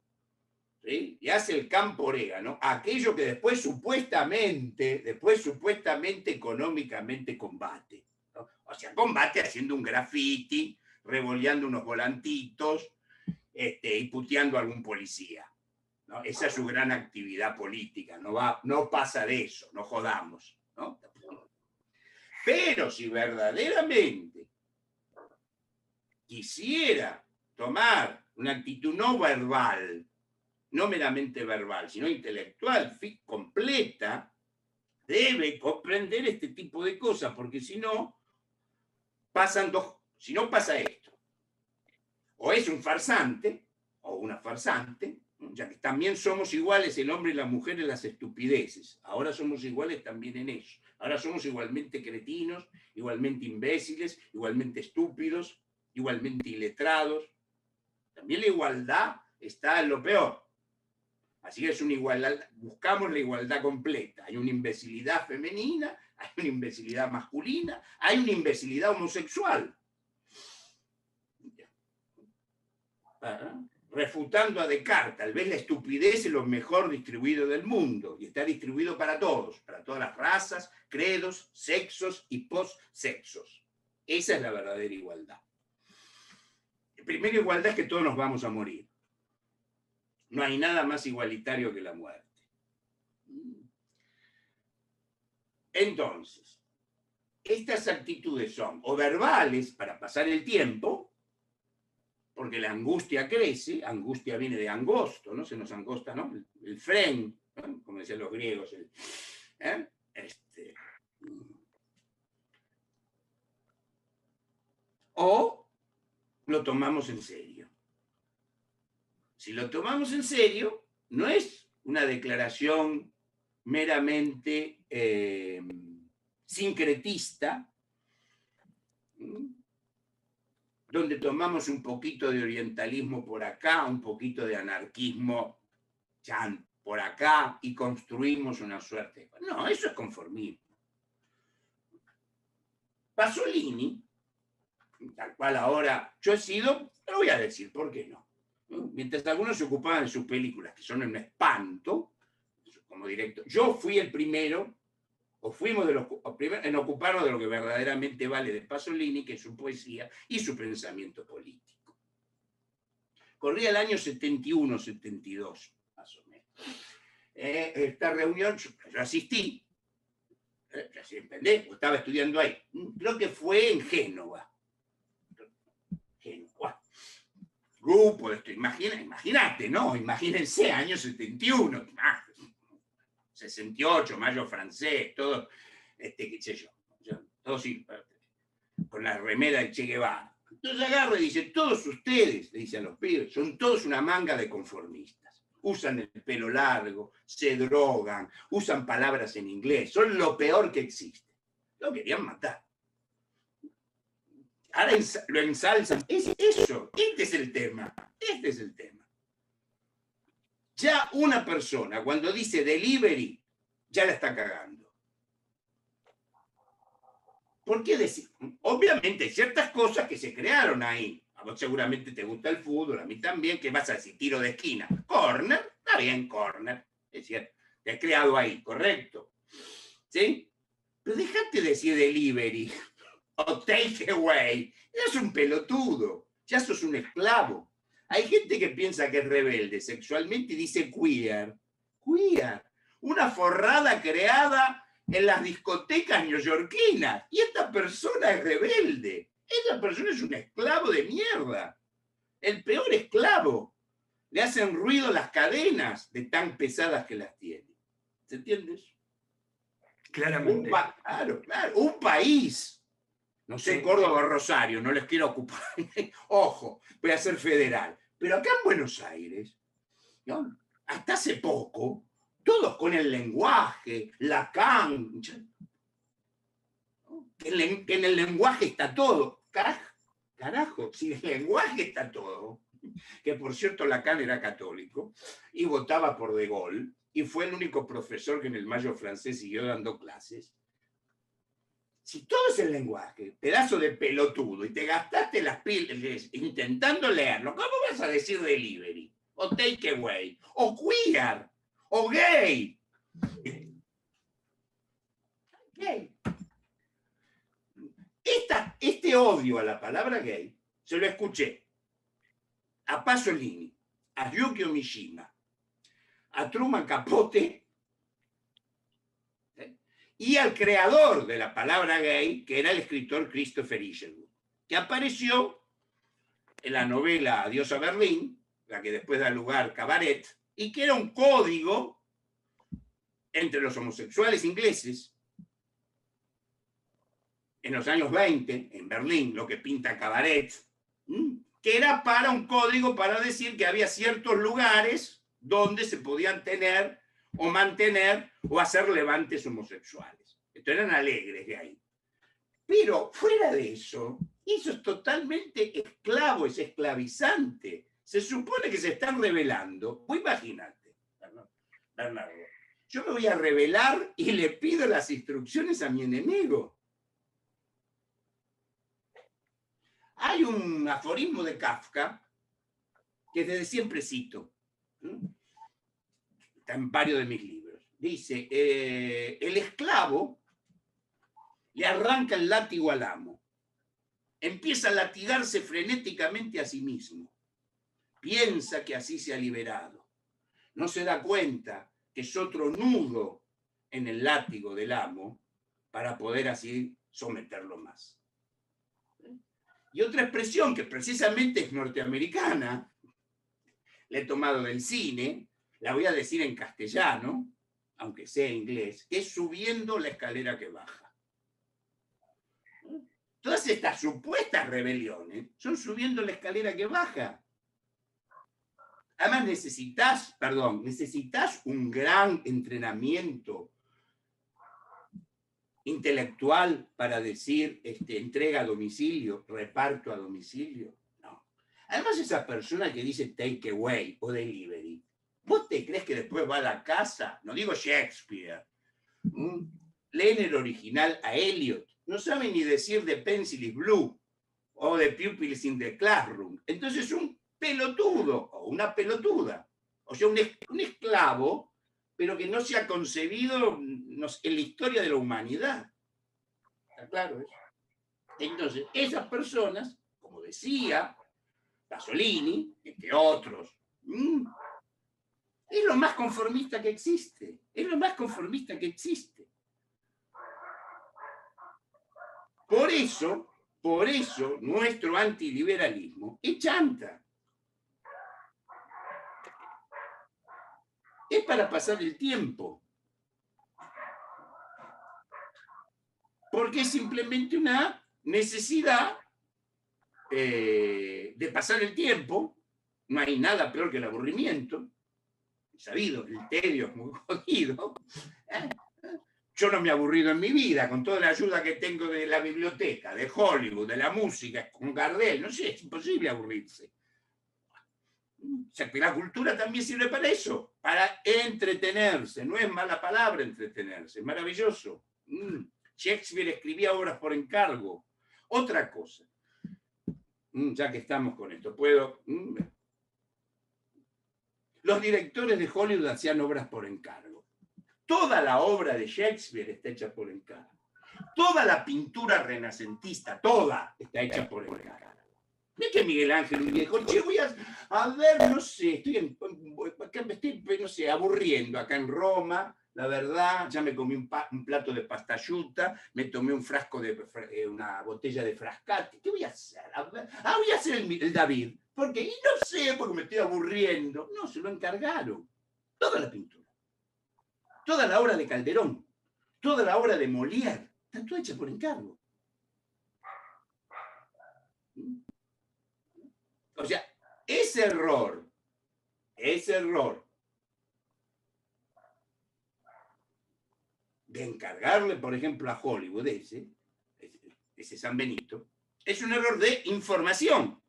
¿sí? Le hace el campo orégano, aquello que después supuestamente económicamente combate, ¿no? O sea, combate haciendo un graffiti, revoleando unos volantitos, y puteando a algún policía, ¿no? Esa es su gran actividad política, no pasa de eso, no jodamos, ¿no? Pero si verdaderamente quisiera tomar una actitud no verbal, no meramente verbal, sino intelectual, completa, debe comprender este tipo de cosas, porque si no, si no pasa esto. O es un farsante, o una farsante, ya que también somos iguales el hombre y la mujer en las estupideces. Ahora somos iguales también en eso. Ahora somos igualmente cretinos, igualmente imbéciles, igualmente estúpidos, igualmente iletrados. También la igualdad está en lo peor. Así que es una igualdad, buscamos la igualdad completa. Hay una imbecilidad femenina, hay una imbecilidad masculina, hay una imbecilidad homosexual. Refutando a Descartes, tal vez la estupidez es lo mejor distribuido del mundo y está distribuido para todos, para todas las razas, credos, sexos y postsexos. Esa es la verdadera igualdad. La primera igualdad es que todos nos vamos a morir. No hay nada más igualitario que la muerte. Entonces, estas actitudes son o verbales para pasar el tiempo, porque la angustia crece, angustia viene de angosto, ¿no? Se nos angosta, ¿no? El fren, ¿no? Como decían los griegos. O lo tomamos en serio. Si lo tomamos en serio, no es una declaración meramente sincretista, donde tomamos un poquito de orientalismo por acá, un poquito de anarquismo por acá y construimos una suerte. No, eso es conformismo. Pasolini, tal cual ahora yo he sido, lo voy a decir, ¿por qué no? Mientras algunos se ocupaban de sus películas, que son un espanto, como director, yo fui el primero, o fuimos de los primeros en ocuparnos de lo que verdaderamente vale de Pasolini, que es su poesía y su pensamiento político. Corría el año 71, 72, más o menos. Esta reunión, yo asistí, estaba estudiando ahí, creo que fue en Génova. Grupo de esto, imagínate, ¿no? Imagínense, año 71, 68, mayo francés, todo, qué sé yo, todos con la remera de Che Guevara. Entonces agarra y dice, todos ustedes, le dice a los pibes, son todos una manga de conformistas. Usan el pelo largo, se drogan, usan palabras en inglés, son lo peor que existe. Lo querían matar. Ahora lo ensalzan. Es eso, este es el tema. Ya una persona, cuando dice delivery, ya la está cagando. ¿Por qué decir? Obviamente hay ciertas cosas que se crearon ahí. A vos seguramente te gusta el fútbol, a mí también. ¿Qué vas a decir? Tiro de esquina. Corner, está bien, corner. Es cierto, te has creado ahí, correcto. ¿Sí? Pero dejate decir delivery o take away. Es un pelotudo. Ya sos un esclavo. Hay gente que piensa que es rebelde sexualmente y dice queer. Queer. Una forrada creada en las discotecas neoyorquinas. Y esta persona es rebelde. Esta persona es un esclavo de mierda. El peor esclavo. Le hacen ruido las cadenas de tan pesadas que las tiene. ¿Se entiende eso? Claramente. Claro. Un país. No sé, sí. Córdoba o Rosario, no les quiero ocupar. Ojo, voy a ser federal. Pero acá en Buenos Aires, ¿no? Hasta hace poco, todos con el lenguaje, la cancha, ¿no? que en el lenguaje está todo. Carajo, si el lenguaje está todo, que por cierto Lacan era católico y votaba por De Gaulle, y fue el único profesor que en el Mayo francés siguió dando clases. Si todo es el lenguaje, pedazo de pelotudo, y te gastaste las pilas intentando leerlo, ¿cómo vas a decir delivery? O takeaway, o queer, o gay? Gay. Este odio a la palabra gay se lo escuché a Pasolini, a Yukio Mishima, a Truman Capote y al creador de la palabra gay, que era el escritor Christopher Isherwood, que apareció en la novela Adiós a Berlín, la que después da lugar a Cabaret, y que era un código entre los homosexuales ingleses en los años 20, en Berlín, lo que pinta Cabaret, que era para un código para decir que había ciertos lugares donde se podían tener o mantener o hacer levantes homosexuales. Esto eran alegres de ahí. Pero fuera de eso, eso es totalmente esclavo, es esclavizante. Se supone que se están rebelando. Pues imagínate, Bernardo, yo me voy a rebelar y le pido las instrucciones a mi enemigo. Hay un aforismo de Kafka que desde siempre cito. Está en varios de mis libros. Dice, el esclavo le arranca el látigo al amo. Empieza a latigarse frenéticamente a sí mismo. Piensa que así se ha liberado. No se da cuenta que es otro nudo en el látigo del amo para poder así someterlo más. Y otra expresión que precisamente es norteamericana, la he tomado del cine, la voy a decir en castellano, aunque sea inglés, que es subiendo la escalera que baja. Todas estas supuestas rebeliones son subiendo la escalera que baja. Además necesitas un gran entrenamiento intelectual para decir entrega a domicilio, reparto a domicilio. No. Además, esa persona que dice take away o delivery, ¿vos te crees que después va a la casa? No digo Shakespeare. Leen el original a Eliot. No saben ni decir The Pencil is Blue o The Pupils in the Classroom. Entonces, un pelotudo o una pelotuda, o sea, un esclavo, pero que no se ha concebido en la historia de la humanidad. ¿Está claro eso? Entonces, esas personas, como decía Pasolini, entre otros, es lo más conformista que existe. Es lo más conformista que existe. Por eso, nuestro antiliberalismo es chanta. Es para pasar el tiempo. Porque es simplemente una necesidad de pasar el tiempo. No hay nada peor que el aburrimiento. Sabido, el tedio es muy jodido. Yo no me he aburrido en mi vida, con toda la ayuda que tengo de la biblioteca, de Hollywood, de la música, con Gardel. No sé, es imposible aburrirse. O sea, que la cultura también sirve para eso, para entretenerse. No es mala palabra entretenerse, es maravilloso. Shakespeare escribía obras por encargo. Otra cosa, ya que estamos con esto, los directores de Hollywood hacían obras por encargo. Toda la obra de Shakespeare está hecha por encargo. Toda la pintura renacentista, toda está hecha por encargo. No es que Miguel Ángel un viejo, che, voy a ver, no sé, estoy no sé, aburriendo acá en Roma, la verdad, ya me comí un plato de pasta asciutta, me tomé un frasco una botella de frascati. ¿Qué voy a hacer? Voy a hacer el David. ¿Por qué? Y no sé, porque me estoy aburriendo. No, se lo encargaron. Toda la pintura. Toda la obra de Calderón. Toda la obra de Molière. Está toda hecha por encargo. O sea, ese error de encargarle, por ejemplo, a Hollywood ese San Benito, es un error de información.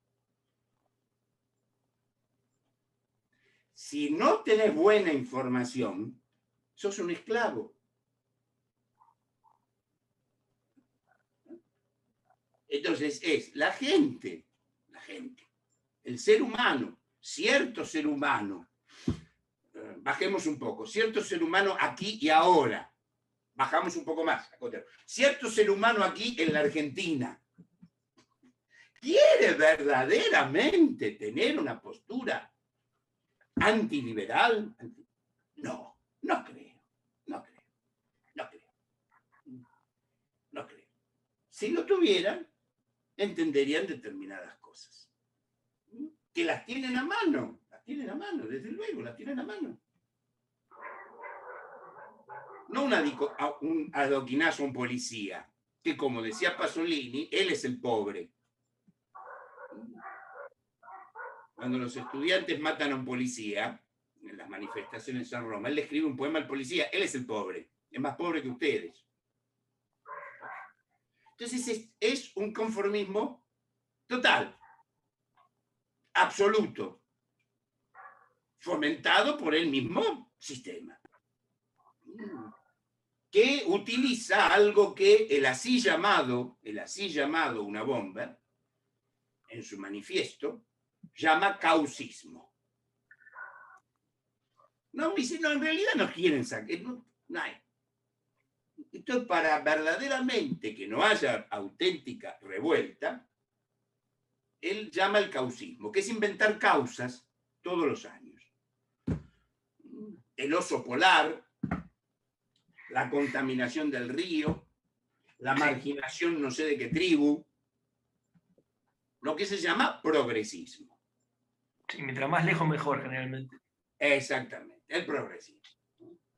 si no tenés buena información, sos un esclavo. Entonces es la gente, el ser humano, cierto ser humano, bajemos un poco, cierto ser humano aquí y ahora, bajamos un poco más, cierto ser humano aquí en la Argentina, ¿quiere verdaderamente tener una postura antiliberal? No, no creo. Si lo tuvieran, entenderían determinadas cosas. Que las tienen a mano, desde luego, las tienen a mano. No un adoquinazo a un policía, que como decía Pasolini, él es el pobre. Cuando los estudiantes matan a un policía, en las manifestaciones en Roma, él le escribe un poema al policía, él es el pobre, es más pobre que ustedes. Entonces es un conformismo total, absoluto, fomentado por el mismo sistema, que utiliza algo que el así llamado una bomba, en su manifiesto, llama causismo. No, dice, no, en realidad no quieren sacar, no hay. Entonces, para verdaderamente que no haya auténtica revuelta, él llama el causismo, que es inventar causas todos los años. El oso polar, la contaminación del río, la marginación no sé de qué tribu, lo que se llama progresismo. Sí, mientras más lejos mejor, generalmente. Exactamente, el progresismo.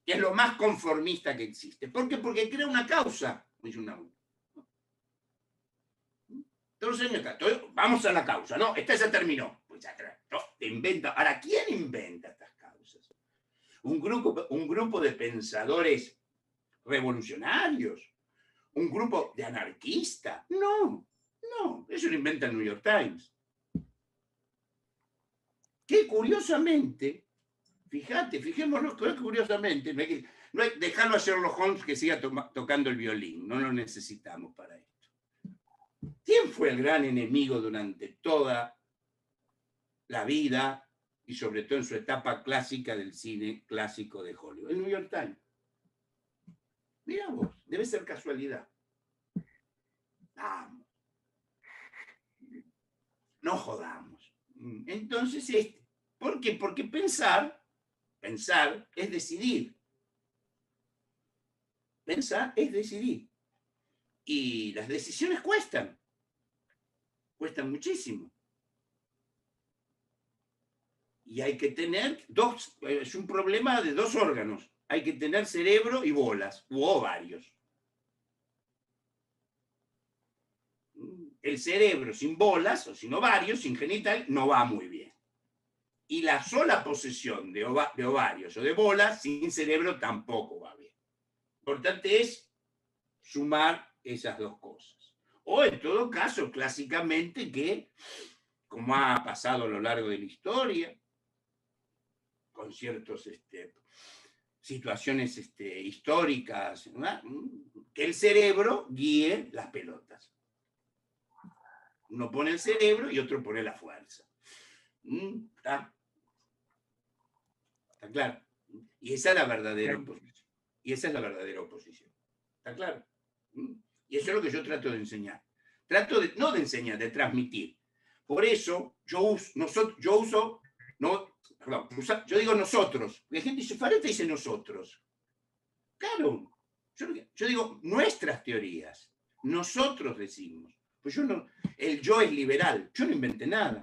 Que es lo más conformista que existe. ¿Por qué? Porque crea una causa. Entonces, vamos a la causa. No, esta ya terminó. Pues ya no, te inventa. Ahora, ¿quién inventa estas causas? ¿Un grupo de pensadores revolucionarios? ¿Un grupo de anarquistas? No, eso lo inventa el New York Times. Que curiosamente, fijémonos que curiosamente, no hay dejarlo a Sherlock Holmes que siga tocando el violín, no lo necesitamos para esto. ¿Quién fue el gran enemigo durante toda la vida y sobre todo en su etapa clásica del cine clásico de Hollywood? El New York Times. Mira vos, debe ser casualidad. Vamos. No jodamos. Entonces, ¿por qué? Porque pensar es decidir. Pensar es decidir. Y las decisiones cuestan muchísimo. Y hay que tener es un problema de dos órganos. Hay que tener cerebro y bolas, u ovarios. El cerebro sin bolas o sin ovarios, sin genital, no va muy bien. Y la sola posesión de ovarios o de bolas sin cerebro tampoco va bien. Lo importante es sumar esas dos cosas. O en todo caso, clásicamente, que, como ha pasado a lo largo de la historia, con ciertas situaciones históricas, ¿no? Que el cerebro guíe las pelotas. Uno pone el cerebro y otro pone la fuerza. ¿Está claro? Y esa es la verdadera oposición. ¿Está claro? Y eso es lo que yo trato de enseñar. No de enseñar, de transmitir. Por eso yo digo nosotros. La gente dice, Fareta dice nosotros. Claro, yo digo nuestras teorías. Nosotros decimos. Pues el yo es liberal. Yo no inventé nada.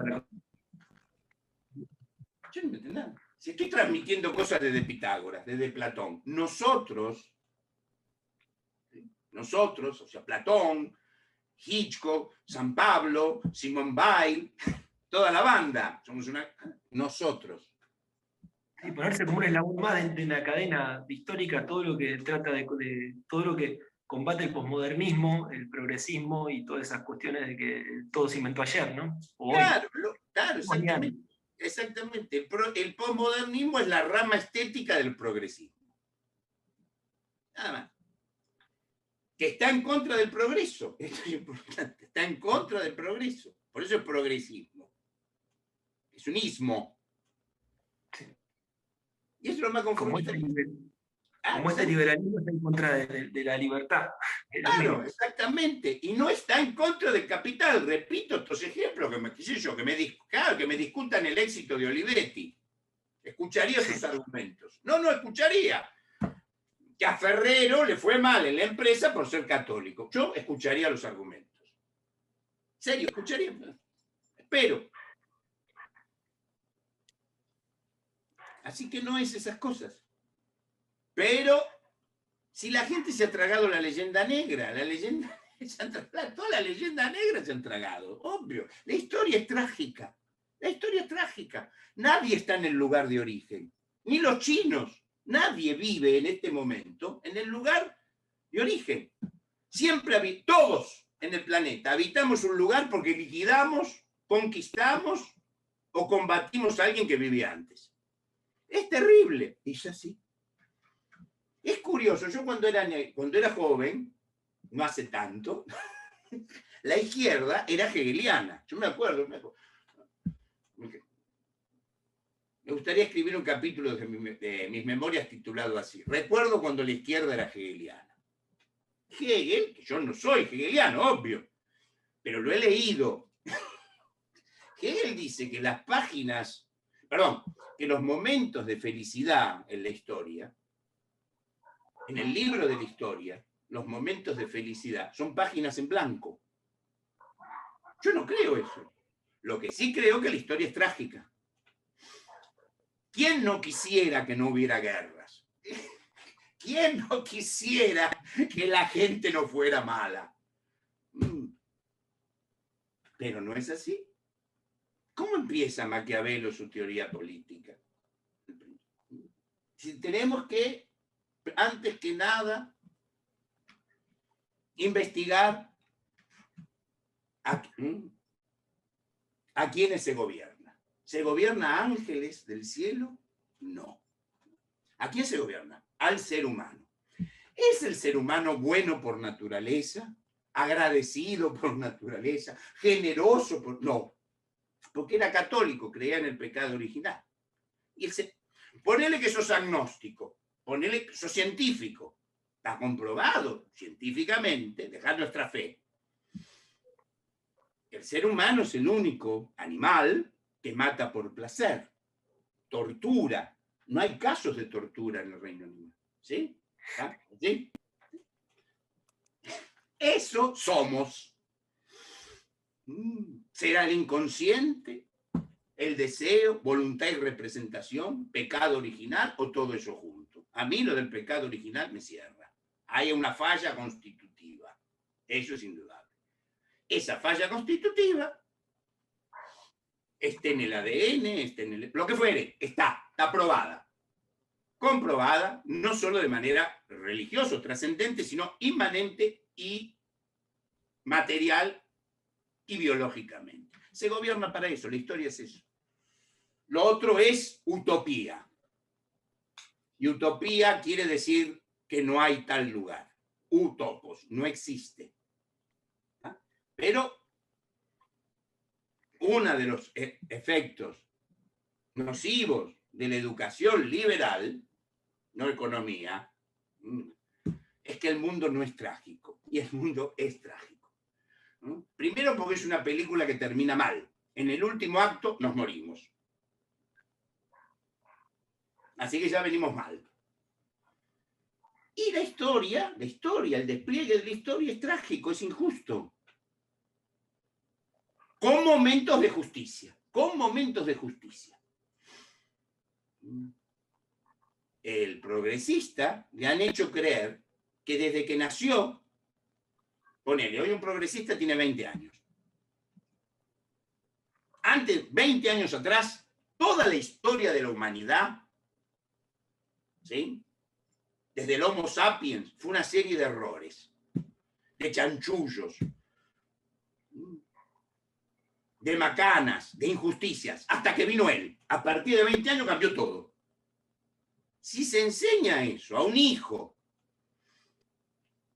Si estoy transmitiendo cosas desde Pitágoras, desde Platón, nosotros, o sea, Platón, Hitchcock, San Pablo, Simone Weil, toda la banda, somos nosotros. Y ponerse como un eslabón más de la cadena histórica, todo lo que trata de todo lo que combate el posmodernismo, el progresismo y todas esas cuestiones de que todo se inventó ayer, ¿no? O claro, hoy. exactamente. Exactamente. El posmodernismo es la rama estética del progresismo. Nada más. Que está en contra del progreso. Esto es importante. Está en contra del progreso. Por eso es progresismo. Es un ismo. Sí. Y eso es lo más Como confrontativo. este liberalismo está en contra de la libertad. Claro, exactamente. Y no está en contra del capital. Repito estos ejemplos que me discutan el éxito de Olivetti. Escucharía sus argumentos. No escucharía. Que a Ferrero le fue mal en la empresa por ser católico. Yo escucharía los argumentos. ¿En serio? Escucharía. Espero. Así que no es esas cosas. Pero si la gente se ha tragado la leyenda negra, toda la leyenda negra se han tragado, obvio. La historia es trágica. La historia es trágica. Nadie está en el lugar de origen. Ni los chinos. Nadie vive en este momento en el lugar de origen. Siempre todos en el planeta habitamos un lugar porque liquidamos, conquistamos o combatimos a alguien que vivía antes. Es terrible. Y es así. Es curioso, yo cuando era joven, no hace tanto, la izquierda era hegeliana. Yo me acuerdo. Me gustaría escribir un capítulo de mis memorias titulado así. Recuerdo cuando la izquierda era hegeliana. Hegel, que yo no soy hegeliano, obvio, pero lo he leído. Hegel dice que que los momentos de felicidad en la historia, en el libro de la historia, los momentos de felicidad son páginas en blanco. Yo no creo eso. Lo que sí creo es que la historia es trágica. ¿Quién no quisiera que no hubiera guerras? ¿Quién no quisiera que la gente no fuera mala? Pero no es así. ¿Cómo empieza Maquiavelo su teoría política? Si tenemos que, antes que nada, investigar a quiénes se gobierna. ¿Se gobierna a ángeles del cielo? No. ¿A quién se gobierna? Al ser humano. ¿Es el ser humano bueno por naturaleza? ¿Agradecido por naturaleza? ¿Generoso por...? No. Porque era católico, creía en el pecado original. Ponele que sos agnóstico, ponele que sos científico. Está comprobado científicamente, dejar nuestra fe. El ser humano es el único animal que mata por placer. Tortura. No hay casos de tortura en el Reino Unido. ¿Sí? ¿Sí? Eso somos. ¿Será el inconsciente, el deseo, voluntad y representación, pecado original o todo eso junto? A mí lo del pecado original me cierra. Hay una falla constitutiva. Eso es indudable. Esa falla constitutiva esté en el ADN, esté en lo que fuere, está probada. Comprobada, no solo de manera religiosa o trascendente, sino inmanente y material y biológicamente. Se gobierna para eso, la historia es eso. Lo otro es utopía. Y utopía quiere decir que no hay tal lugar. Utopos, no existe. Pero uno de los efectos nocivos de la educación liberal, no economía, es que el mundo no es trágico. Y el mundo es trágico. Primero porque es una película que termina mal. En el último acto nos morimos. Así que ya venimos mal. Y la historia, el despliegue de la historia es trágico, es injusto. Con momentos de justicia. El progresista le han hecho creer que desde que nació, ponele, hoy un progresista tiene 20 años. Antes, 20 años atrás, toda la historia de la humanidad, ¿sí?, desde el Homo sapiens, fue una serie de errores, de chanchullos. de macanas, de injusticias, hasta que vino él. A partir de 20 años cambió todo. Si se enseña eso a un hijo,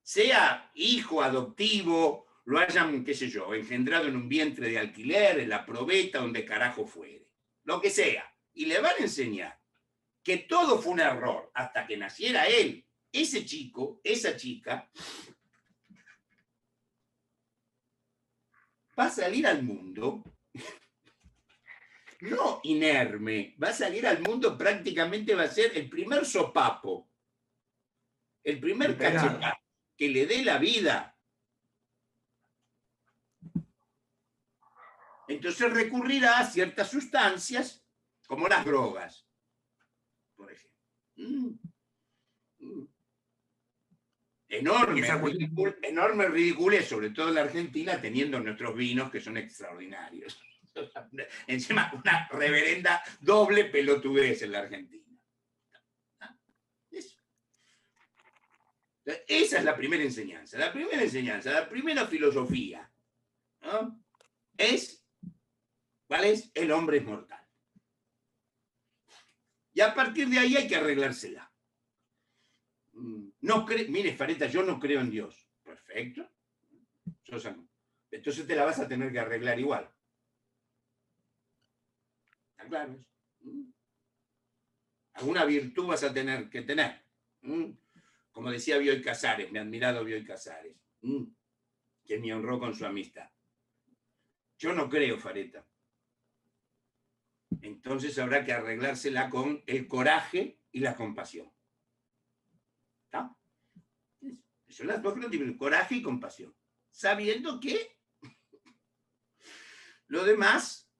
sea hijo adoptivo, lo hayan, qué sé yo, engendrado en un vientre de alquiler, en la probeta, donde carajo fuere, lo que sea, y le van a enseñar que todo fue un error hasta que naciera él, ese chico, esa chica, va a salir al mundo no inerme, va a salir al mundo, prácticamente va a ser el primer sopapo, el primer cachetazo que le dé la vida. Entonces recurrirá a ciertas sustancias, como las drogas, por ejemplo. Enorme ridiculez, sobre todo en la Argentina, teniendo nuestros vinos que son extraordinarios. Encima, una reverenda doble pelotudez en la Argentina. Eso. Esa es la primera enseñanza. La primera enseñanza, la primera filosofía, ¿no? ¿Cuál es? El hombre es mortal. Y a partir de ahí hay que arreglársela. No mire, Fareta, yo no creo en Dios. Perfecto. Entonces te la vas a tener que arreglar igual. ¿Está claro? Alguna virtud vas a tener que tener. Como decía Bioy Casares, mi admirado Bioy Casares, que me honró con su amistad. Yo no creo, Fareta. Entonces habrá que arreglársela con el coraje y la compasión. ¿Está? Son las dos que no tienen coraje y compasión. Sabiendo que lo demás,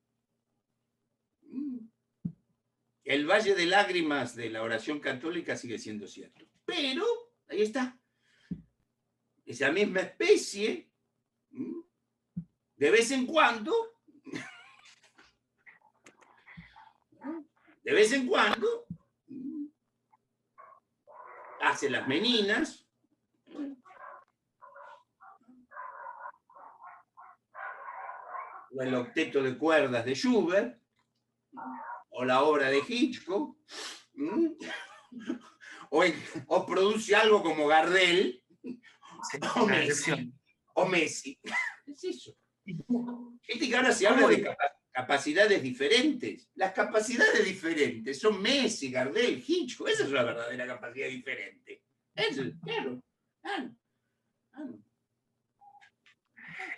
el valle de lágrimas de la oración católica sigue siendo cierto. Pero, ahí está. Esa misma especie, de vez en cuando, hace las meninas, o el octeto de cuerdas de Schubert, o la obra de Hitchcock, o produce algo como Gardel, o Messi. Es eso. Viste que ahora se habla de capacidades diferentes. Las capacidades diferentes son Messi, Gardel, Hitchcock. Esa es la verdadera capacidad diferente. Eso, claro.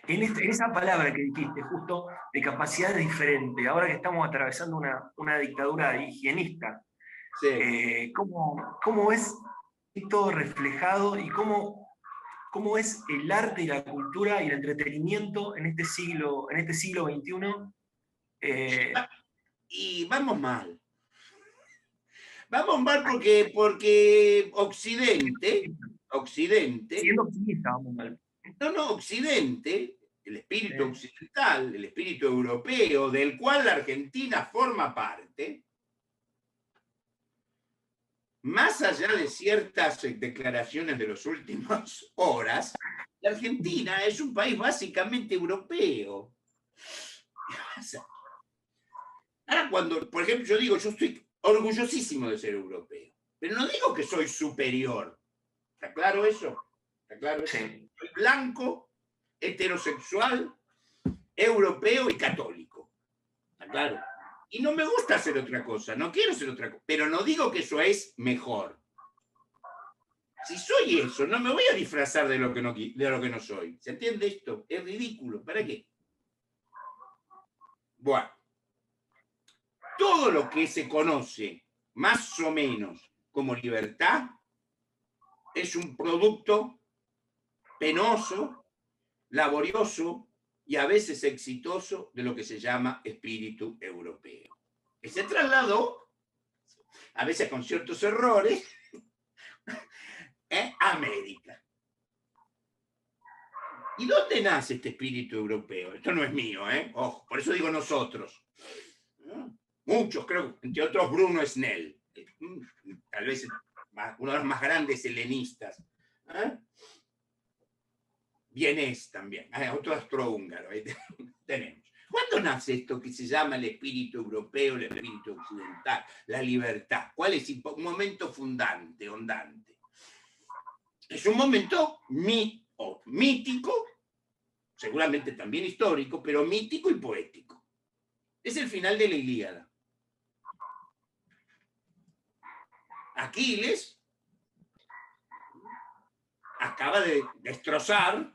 En esa palabra que dijiste, justo, de capacidades diferentes, ahora que estamos atravesando una dictadura higienista, sí. ¿Cómo es todo reflejado y cómo es el arte y la cultura y el entretenimiento en este siglo XXI? Y vamos mal. Vamos mal porque Occidente... Siendo optimista, vamos mal. No, Occidente, el espíritu occidental, el espíritu europeo, del cual la Argentina forma parte, más allá de ciertas declaraciones de las últimas horas, la Argentina es un país básicamente europeo. Ahora, cuando, por ejemplo, yo digo, yo estoy orgullosísimo de ser europeo, pero no digo que soy superior. ¿Está claro eso? ¿Está claro eso? Sí. Soy blanco, heterosexual, europeo y católico. ¿Está claro? Y no me gusta hacer otra cosa, no quiero hacer otra cosa, pero no digo que eso es mejor. Si soy eso, no me voy a disfrazar de lo que no soy. ¿Se entiende esto? Es ridículo. ¿Para qué? Bueno. Todo lo que se conoce más o menos como libertad es un producto penoso, laborioso y a veces exitoso de lo que se llama espíritu europeo. Que se trasladó, a veces con ciertos errores, a América. ¿Y dónde nace este espíritu europeo? Esto no es mío, ¿eh? Ojo, por eso digo nosotros. Muchos, creo, entre otros Bruno Snell, tal vez uno de los más grandes helenistas. Vienés también, otro astrohúngaro, tenemos. ¿Cuándo nace esto que se llama el espíritu europeo, el espíritu occidental, la libertad? ¿Cuál es un momento fundante, ondante? Es un momento mítico, seguramente también histórico, pero mítico y poético. Es el final de la Ilíada. Aquiles acaba de destrozar,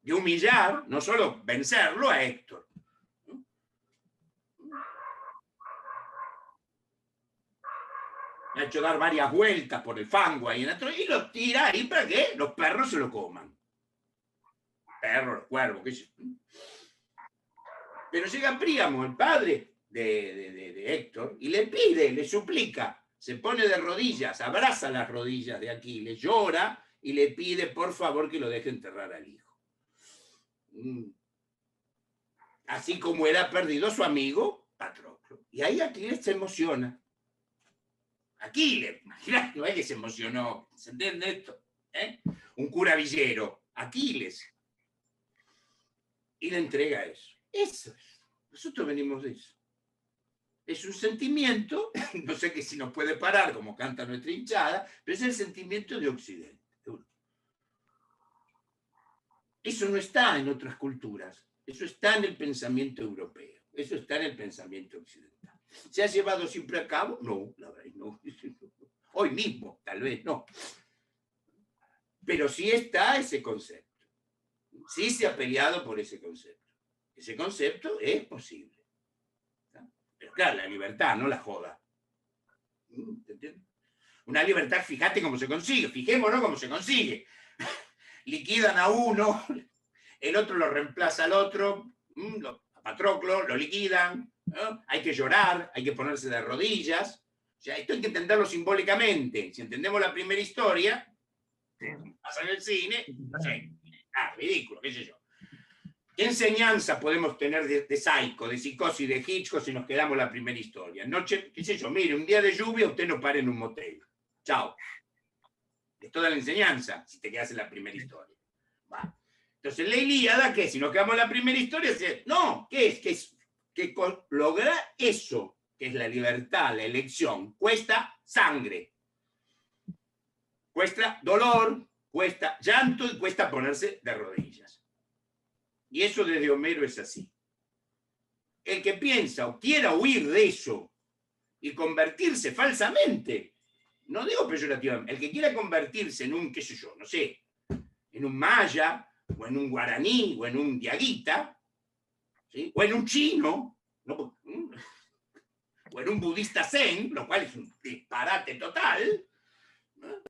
de humillar, no solo vencerlo, a Héctor. Le ha hecho dar varias vueltas por el fango ahí en el y lo tira ahí para que los perros se lo coman. Perros, los cuervos, qué sé yo. Pero llega Príamo, el padre de Héctor, y le pide, le suplica, se pone de rodillas, abraza las rodillas de Aquiles, llora y le pide por favor que lo deje enterrar al hijo. Así como era perdido su amigo Patroclo. Y ahí Aquiles se emociona. Aquiles, imagínate, no es que se emocionó, ¿se entiende esto? Un cura villero, Aquiles. Y le entrega eso. Eso es. Nosotros venimos de eso. Es un sentimiento, no sé que si nos puede parar, como canta nuestra hinchada, pero es el sentimiento de Occidente. Eso no está en otras culturas. Eso está en el pensamiento europeo. Eso está en el pensamiento occidental. ¿Se ha llevado siempre a cabo? No, la verdad, no. Hoy mismo, tal vez, no. Pero sí está ese concepto. Sí se ha peleado por ese concepto. Ese concepto es posible. Pero claro, la libertad, no la joda. ¿Te entiendes? Una libertad, fíjate cómo se consigue. Fijémonos cómo se consigue. Liquidan a uno, el otro lo reemplaza al otro, a Patroclo, lo liquidan, ¿no? Hay que llorar, hay que ponerse de rodillas. O sea, esto hay que entenderlo simbólicamente. Si entendemos la primera historia, Sí. pasa en el cine, sí, ridículo, qué sé yo. ¿Qué enseñanza podemos tener de Psycho, de Psicosis, de Hitchcock si nos quedamos la primera historia? Noche, qué sé yo, mire, un día de lluvia usted no para en un motel. Chao. Es toda la enseñanza si te quedas en la primera historia. Va. Entonces, la Ilíada, ¿qué? Si nos quedamos en la primera historia, no, ¿qué es? Que lograr eso, que es la libertad, la elección, cuesta sangre, cuesta dolor, cuesta llanto y cuesta ponerse de rodillas. Y eso desde Homero es así. El que piensa o quiera huir de eso y convertirse falsamente, no digo peyorativamente, el que quiera convertirse en un, qué sé yo, no sé, en un maya, o en un guaraní, o en un diaguita, ¿sí? O en un chino, ¿no? O en un budista zen, lo cual es un disparate total, ¿no?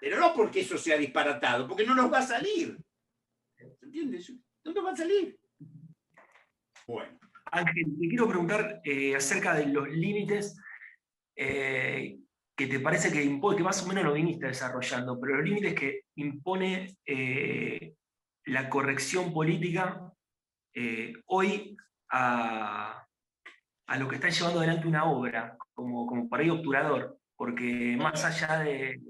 Pero no porque eso sea disparatado, porque no nos va a salir. ¿Se entiende eso? No nos va a salir. Bueno. Ángel, te quiero preguntar acerca de los límites que te parece que impone, que más o menos lo viniste desarrollando, pero los límites que impone la corrección política hoy a lo que está llevando adelante una obra, como para ir obturador, porque más allá de...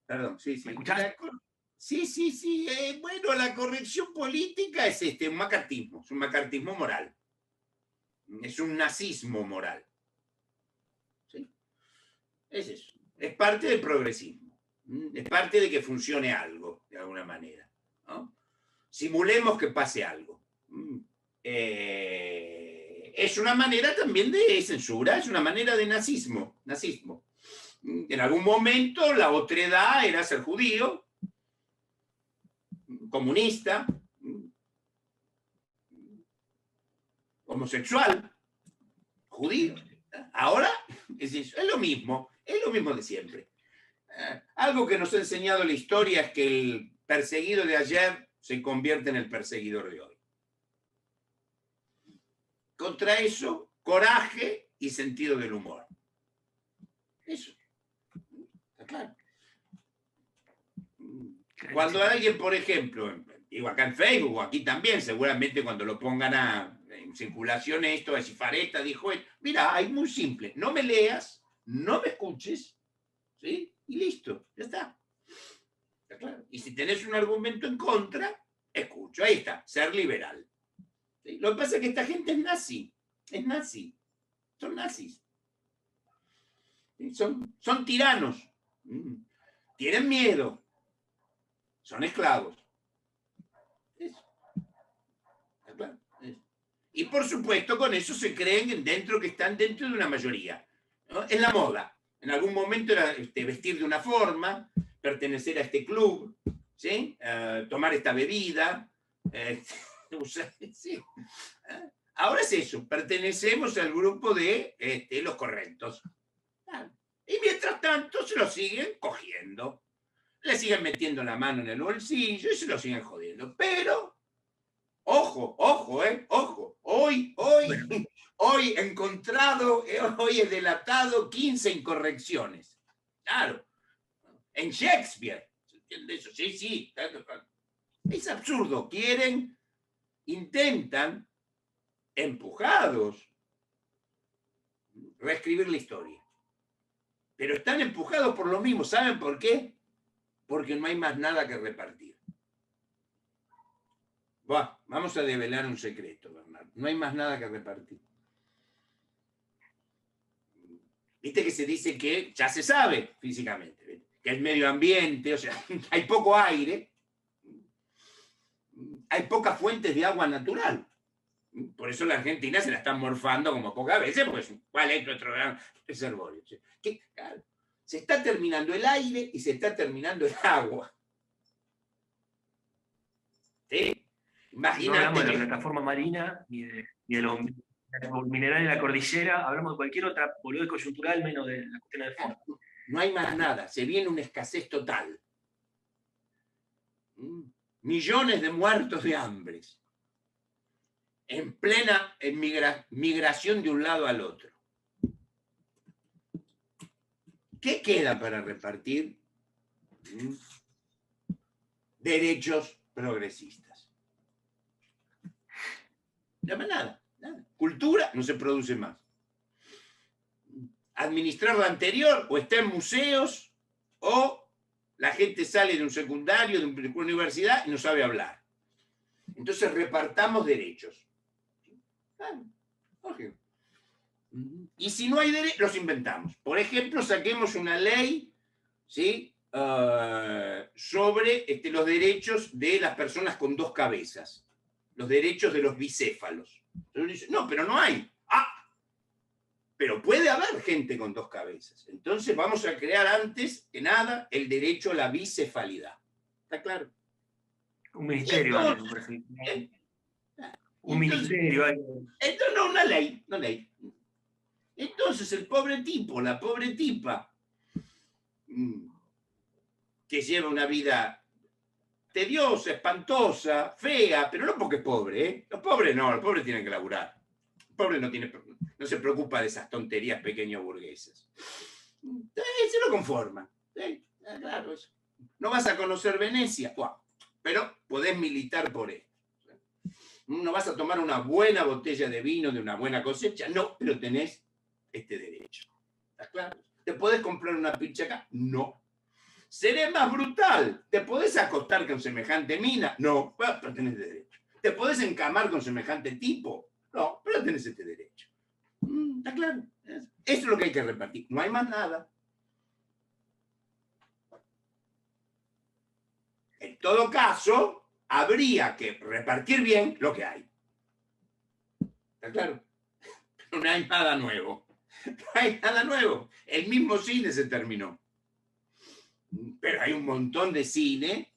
Perdón, sí, sí. ¿Me escuchás? Sí. Bueno, la corrección política es un macartismo moral. Es un nazismo moral. ¿Sí? Es eso. Es parte del progresismo. Es parte de que funcione algo, de alguna manera, ¿no? Simulemos que pase algo. Es una manera también de censura, es una manera de nazismo. En algún momento la otredad era ser judío, comunista, homosexual, judío. Ahora es lo mismo de siempre. Algo que nos ha enseñado la historia es que el perseguido de ayer se convierte en el perseguidor de hoy. Contra eso, coraje y sentido del humor. Eso. Está claro. Cuando alguien, por ejemplo, digo acá en Facebook o aquí también, seguramente cuando lo pongan en circulación esto, a Fareta dijo, mira, es muy simple, no me leas, no me escuches, ¿sí? Y listo, ya está. Está claro. Y si tenés un argumento en contra, escucho, ahí está, ser liberal. ¿Sí? Lo que pasa es que esta gente es nazi, son nazis, ¿sí? Son tiranos, tienen miedo, son esclavos. Eso, ¿está claro? Eso. Y por supuesto con eso se creen que están dentro de una mayoría, ¿no? Es la moda. En algún momento era vestir de una forma, pertenecer a este club, ¿sí? Tomar esta bebida, ¿sí? Ahora es eso, pertenecemos al grupo de los correctos. Y mientras tanto se lo siguen cogiendo, le siguen metiendo la mano en el bolsillo y se lo siguen jodiendo. Pero, ojo, ojo, hoy Bueno, hoy encontrado, hoy he delatado 15 incorrecciones. Claro, en Shakespeare. ¿Se entiende eso? Sí, sí. Es absurdo. Intentan, empujados, reescribir la historia. Pero están empujados por lo mismo. ¿Saben por qué? Porque no hay más nada que repartir. Vamos a develar un secreto, Bernardo. No hay más nada que repartir. Viste que se dice que ya se sabe físicamente, ¿ves? Que el medio ambiente, o sea, hay poco aire, hay pocas fuentes de agua natural. Por eso la Argentina se la están morfando como pocas veces, pues ¿cuál es nuestro gran reservorio? Claro, se está terminando el aire y se está terminando el agua. ¿Sí? y no hablamos Imagínate de la que plataforma marina, ni de los minerales de la cordillera, hablamos de cualquier otra boludez coyuntural menos de la cuestión de fondo. no hay más nada, se viene una escasez total. Millones de muertos de hambre, en plena migración de un lado al otro. ¿Qué queda para repartir? Derechos progresistas. No hay nada, nada. Cultura no se produce más. Administrar la anterior o está en museos o la gente sale de un secundario, de una universidad y no sabe hablar. Entonces repartamos derechos. Y si no hay derechos, los inventamos. Por ejemplo, saquemos una ley, ¿sí? Sobre los derechos de las personas con dos cabezas, los derechos de los bicéfalos. No, pero no hay. Pero puede haber gente con dos cabezas. Entonces vamos a crear antes que nada el derecho a la bicefalidad. ¿Está claro? Un ministerio, Entonces, por ejemplo. Un entonces, ministerio, algo. entonces, no, una ley, una ley. Entonces el pobre tipo, la pobre tipa, que lleva una vida tediosa, espantosa, fea, pero no porque es pobre, ¿eh? Los pobres no, los pobres tienen que laburar. El pobre no se preocupa de esas tonterías pequeños burguesas. Se lo conforma. Claro, eso. No vas a conocer Venecia, pero podés militar por él. No vas a tomar una buena botella de vino de una buena cosecha, no, pero tenés este derecho. ¿Está claro? ¿Te podés comprar una pizza acá? No. ¿Seré más brutal? ¿Te podés acostar con semejante mina? No, pero tenés derecho. ¿Te podés encamar con semejante tipo? No, pero tenés este derecho. ¿Está claro? Eso es lo que hay que repartir. No hay más nada. En todo caso, habría que repartir bien lo que hay. ¿Está claro? Pero no hay nada nuevo. No hay nada nuevo. El mismo cine se terminó. Pero hay un montón de cine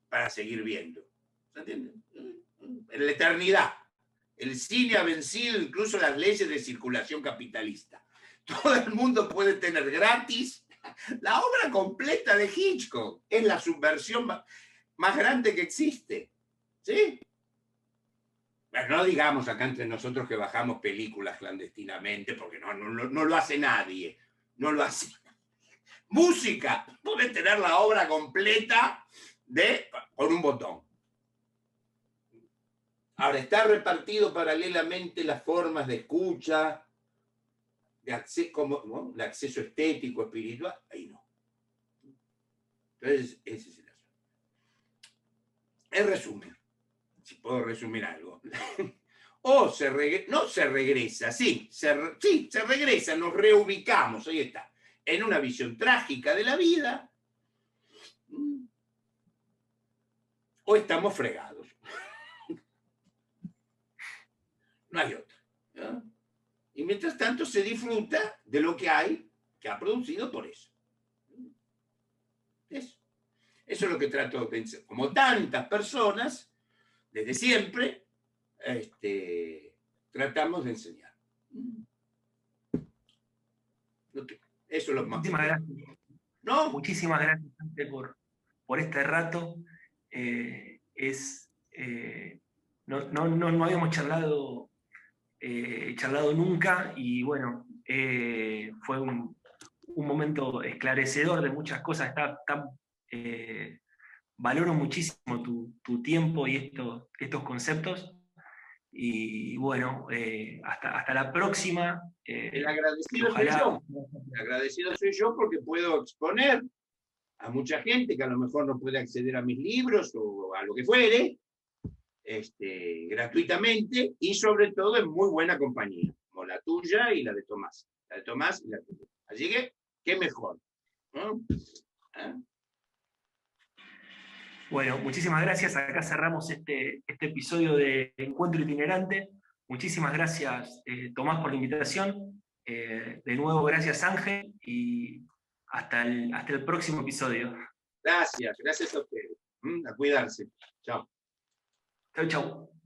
para seguir viendo. ¿Se entiende? En la eternidad. El cine ha vencido incluso las leyes de circulación capitalista. Todo el mundo puede tener gratis la obra completa de Hitchcock. Es la subversión más grande que existe. ¿Sí? Bueno, no digamos acá entre nosotros que bajamos películas clandestinamente, porque no lo hace nadie. No lo hace. Música. Puedes tener la obra completa con un botón. Ahora, está repartido paralelamente las formas de escucha, de acceso, ¿no? De acceso estético, espiritual. Ahí no. Entonces, ese es el asunto. En resumen, si puedo resumir algo, O no se regresa, sí, se regresa, nos reubicamos, ahí está, en una visión trágica de la vida, o estamos fregados. No hay otra. ¿No? Y mientras tanto se disfruta de lo que hay, que ha producido por eso. Eso es lo que trato de pensar. Como tantas personas, desde siempre, tratamos de enseñar. Eso es lo más Muchísimas gracias. ¿No? Muchísimas gracias por este rato. No habíamos charlado nunca y bueno, fue un momento esclarecedor de muchas cosas. Valoro muchísimo tu tiempo y estos conceptos. Y bueno, hasta la próxima. El agradecido soy Ojalá. yo. El agradecido soy yo porque puedo exponer a mucha gente que a lo mejor no puede acceder a mis libros o a lo que fuere, gratuitamente y sobre todo en muy buena compañía, como la tuya y la de Tomás. La de Tomás y la tuya. Así que, qué mejor. ¿No? ¿Ah? Bueno, muchísimas gracias. Acá cerramos este episodio de Encuentro Itinerante. Muchísimas gracias, Tomás, por la invitación. De nuevo, gracias, Ángel, y hasta el próximo episodio. Gracias a ustedes. A cuidarse. Chao. Chau, chau.